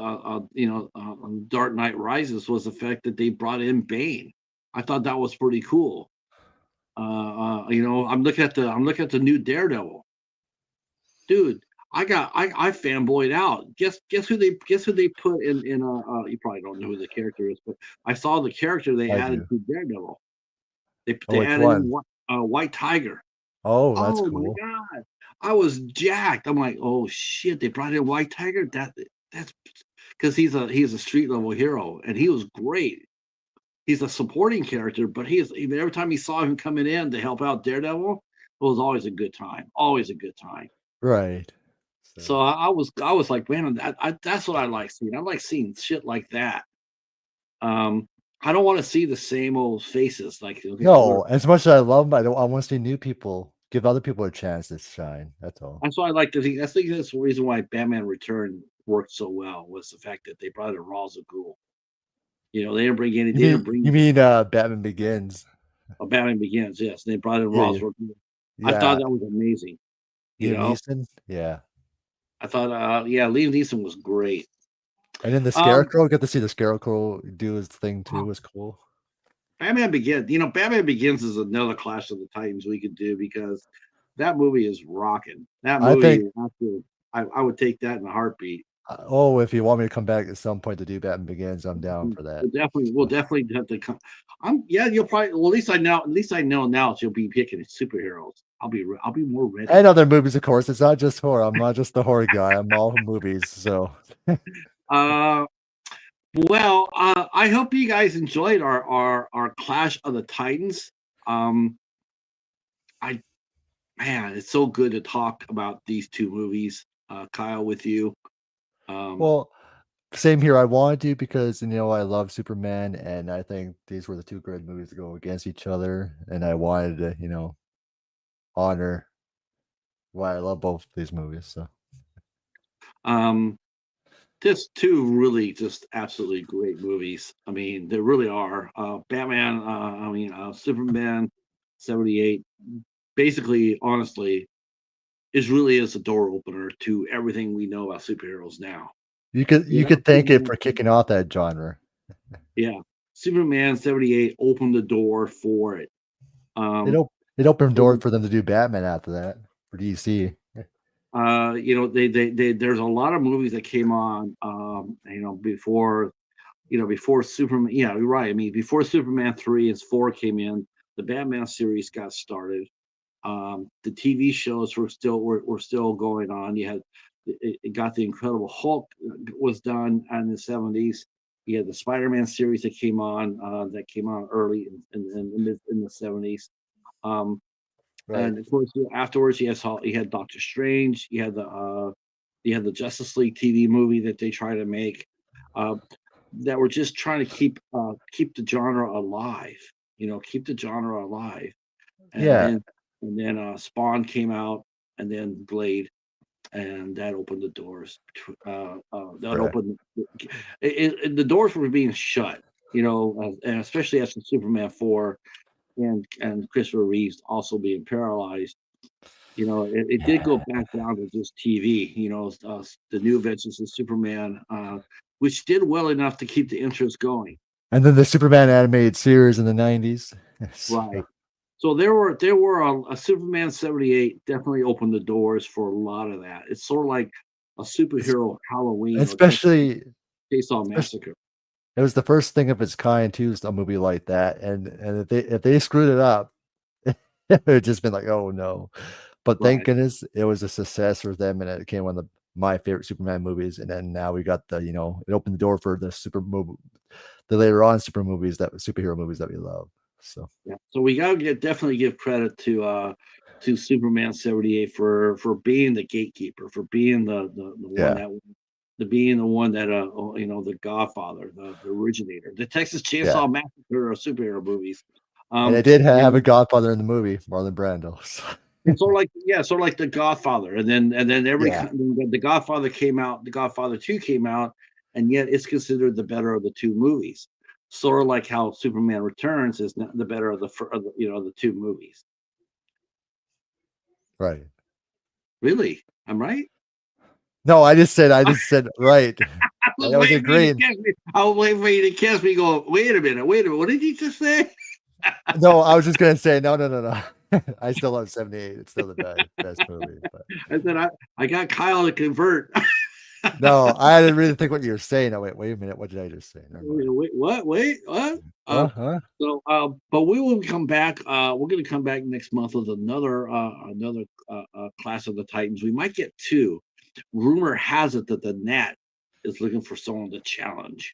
Dark Knight Rises was the fact that they brought in Bane. I thought that was pretty cool. I'm looking at the new Daredevil, dude. I fanboyed out. Guess who they put in you probably don't know who the character is, but I saw the character they I added do. to Daredevil. Oh, They which added in one? White Tiger. Oh, that's Oh my cool. god. I was jacked. I'm like, "Oh shit, they brought in White Tiger? That's because he's a street level hero and he was great. He's a supporting character, but every time he saw him coming in to help out Daredevil, it was always a good time. Always a good time. Right. So So I was like, man, that's what I like seeing. I like seeing shit like that. Um, I don't want to see the same old faces. Like, okay, no, as much as I love them, I want to see new people. Give other people a chance to shine. That's all. that's why I like to think. I think that's the reason why Batman Return worked so well was the fact that they brought in Ra's al Ghul. You know, they didn't bring any. You They didn't mean bring Batman Begins? Batman Begins. Yes, they brought in Yeah, Ra's yeah, al Ghul. I thought yeah. that was amazing. You Liam know, Neeson. Yeah, I thought, yeah, Liam Neeson was great. and then the Um, Scarecrow. Get to see the Scarecrow do his thing too. Was cool. Batman Begins. You know, Batman Begins is another Clash of the Titans we could do because that movie is rocking. That I movie, think. is absolute- I would take that in a heartbeat. Oh, if you want me to come back at some point to do Batman Begins, I'm down for that. We'll So, definitely have to come. Yeah, you'll probably. Well, at least I know now that you'll be picking superheroes. I'll be more ready. and other movies, of course. It's not just horror. I'm not just the horror guy. I'm all movies. So, Uh, I hope you guys enjoyed our Clash of the Titans. Um, I Man, it's so good to talk about these two movies, Kyle, with you. Um, well, same here. I wanted to because I love Superman, and I think these were the two great movies to go against each other, and I wanted to, honor why I love both these movies. So, um, just two really just absolutely great movies. I mean, they really are. Superman 78, basically, honestly, is a door opener to everything we know about superheroes now. you Without could thank it Superman, for kicking off that genre. yeah, Superman 78 opened the door for it. It Um, op- it opened doors for them to do Batman after that for DC. there's a lot of movies that came on, before Superman. Yeah, you're right. I mean, before Superman 3 and 4 came in, the Batman series got started. The TV shows were still going on. You had it got the Incredible Hulk was done in the 70s. You had the Spider-Man series that came on early in the 70s. Um, Right. and of course, afterwards, you had Doctor Strange. You had the Justice League TV movie that they try to make, uh, that were just trying to keep the genre alive. Keep the genre alive. And Yeah. then Spawn came out, and then Blade, and that opened the doors. That Right. opened the doors were being shut. And especially after Superman 4 and Christopher Reeves also being paralyzed. It did go Yeah. back down to just TV. The New Adventures of Superman, which did well enough to keep the interest going. And then the Superman animated series in the 90s. So, Right. So there were a Superman 78 definitely opened the doors for a lot of that. It's sort of like a es- superhero Halloween or especially, Chainsaw especially Massacre. it was the first thing of its kind too, a movie like that. And if they screwed it up, it would just been like, oh no. But thank Right. goodness it was a success for them, and it became one of my favorite Superman movies. And then now we got it opened the door for the later on superhero movies that we love. So Yeah. So we gotta definitely give credit to Superman 78 for being the gatekeeper, for being the one yeah, that the being the one that the Godfather, the originator, the Texas yeah. Chainsaw Massacre of superhero movies. And it Um, did have a and Godfather in the movie, Marlon Brando. So, it's sort of like the Godfather, and then yeah, the Godfather came out, the Godfather 2 came out, and yet it's considered the better of the two movies. sort of like how Superman Returns is the better of the two movies. Right. Really, I'm right. No, I just said right. I was I was waiting for you to agreeing. catch me. I was waiting for you to catch me. Go, wait a minute, wait a minute. What did you just say? No, I was just gonna say no. I still love 78. It's still the best movie. But I said I got Kyle to convert. no, I didn't really think what you were saying. Oh, wait a minute. What did I just say? Never mind. Wait, what? Wait, what? Uh, Huh? but we will come back. We're going to come back next month with another class of the Titans. We might get two. Rumor has it that the Nat is looking for someone to challenge.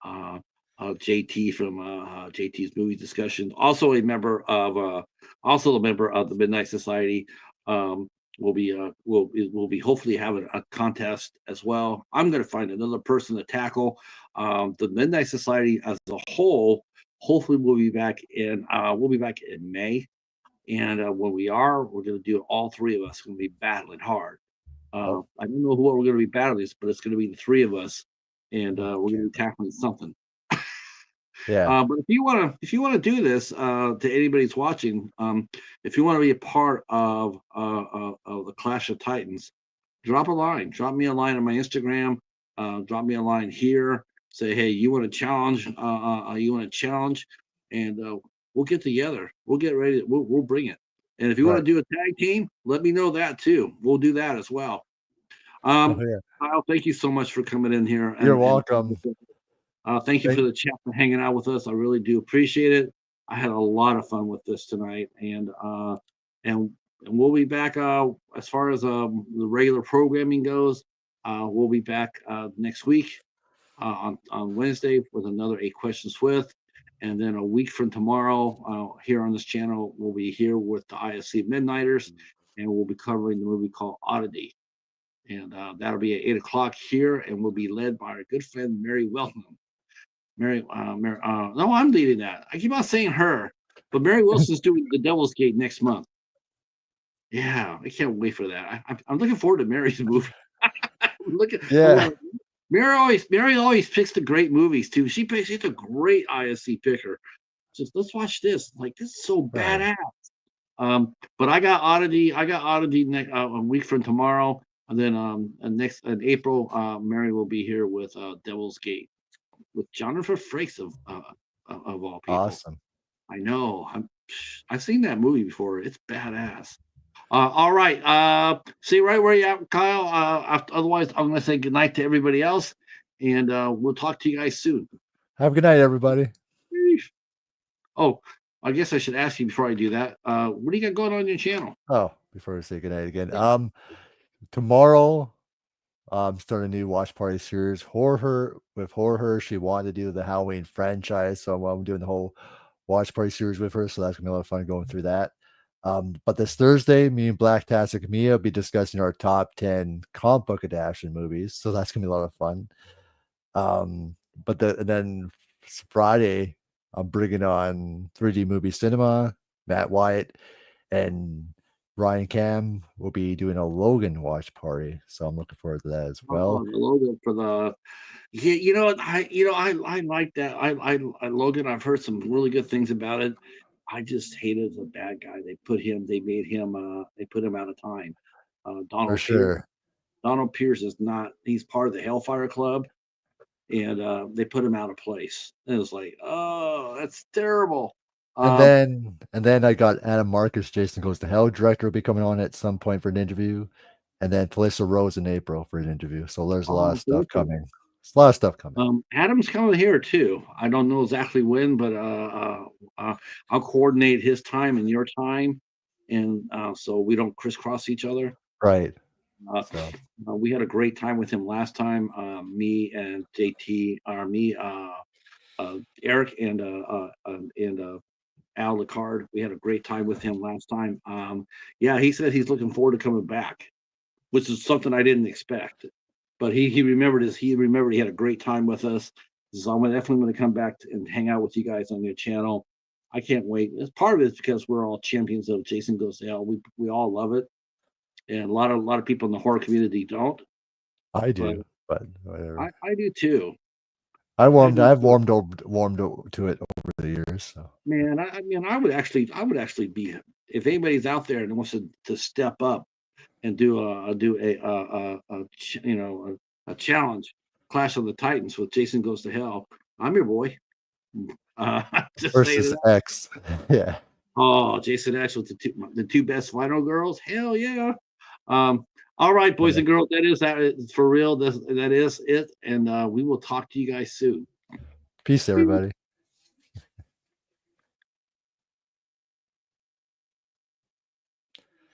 Uh, JT from JT's movie discussion, also a member of the Midnight Society. Um, will be hopefully having a contest as well. I'm going to find another person to tackle. The Midnight Society as a whole. Hopefully, we'll be back in May, and when we're going to do it. All three of us going to be battling hard. Oh, I don't know what we're going to be battling, but it's going to be the three of us, and we're going to be tackling something. yeah. But if you want to do this to anybody's watching, if you want to be a part of the Clash of Titans, drop a line. Drop me a line on my Instagram. Drop me a line here. Say, hey, you want to challenge? You want to challenge? And we'll get together. We'll get ready. We'll bring it. And if you want to Right. do a tag team, let me know that too. We'll do that as well. Oh, Um, yeah. Kyle, thank you so much for coming in here You're and welcome. thank you for Thank the chat and hanging out with us. I really do appreciate it. I had a lot of fun with this tonight, and we'll be back as far as the regular programming goes. We'll be back next week on Wednesday with another Eight Questions with, and then a week from tomorrow here on this channel we'll be here with the ISC Midnighters, and we'll be covering the movie called Oddity, and that'll be at 8 o'clock here, and we'll be led by our good friend Mary Welton. No, I'm leading that. I keep on saying her, but Mary Wilson's doing the Devil's Gate next month. Yeah, I can't wait for that. I'm looking forward to Mary's movie. I'm Yeah. like, Mary always picks the great movies too. She's a great ISC picker. Just let's watch this. Like this is so Right. badass. But I got Oddity next a week from tomorrow, and then next in April, Mary will be here with Devil's Gate with Jonathan Frakes of all people. Awesome. I know. I've seen that movie before. It's badass. All right. See right where you at, Kyle. Otherwise, I'm going to say goodnight to everybody else, and we'll talk to you guys soon. Have a good night, everybody. Oh, I guess I should ask you before I do that. What do you got going on your channel? Oh, before we say good night again. Tomorrow, starting a new watch party series. Horror. She wanted to do the Halloween franchise, so I'm doing the whole watch party series with her. So that's gonna be a lot of fun going through that. But this Thursday, me and Black Tastic Mia will be discussing our top 10 comic book adaptation movies. So that's gonna be a lot of fun. And then Friday, I'm bringing on 3D Movie Cinema, Matt Wyatt, and Ryan Cam will be doing a Logan watch party. So I'm looking forward to that as well. Oh, the logo for the yeah, I like that. I Logan. I've heard some really good things about it. I just hated the bad guy. They put him out of time. For Donald Pierce. sure. Donald Pierce is not. He's part of the Hellfire Club, and they put him out of place. And it was like, oh, that's terrible. And Um, then I got Adam Marcus, Jason Goes to Hell director will be coming on at some point for an interview. And then Felissa Rose in April for an interview. So there's a lot of stuff Terrific. coming. There's a lot of stuff coming. Adam's coming here too. I don't know exactly when, but I'll coordinate his time and your time, and so we don't crisscross each other. Right. Uh, So we had a great time with him last time. Me and JT, or me, Eric, and Al Licard. We had a great time with him last time. Yeah, he said he's looking forward to coming back, which is something I didn't expect. But he remembered he had a great time with us. So I'm definitely going to come back and hang out with you guys on your channel. I can't wait. It's part of it is because we're all champions of Jason Goes to Hell. We all love it, and a lot of people in the horror community don't. I But do, but whatever. I do too. I've I do warmed to it over the years. So. Man, I mean, I would actually be if anybody's out there and wants to step up and do a challenge, Clash of the Titans with Jason Goes to Hell. I'm your boy. Just saying Versus it. X. Yeah. Oh, Jason X with the two best final girls. Hell yeah. All right, boys Yeah. and girls, that is for real. That is it, and we will talk to you guys soon. Peace, everybody.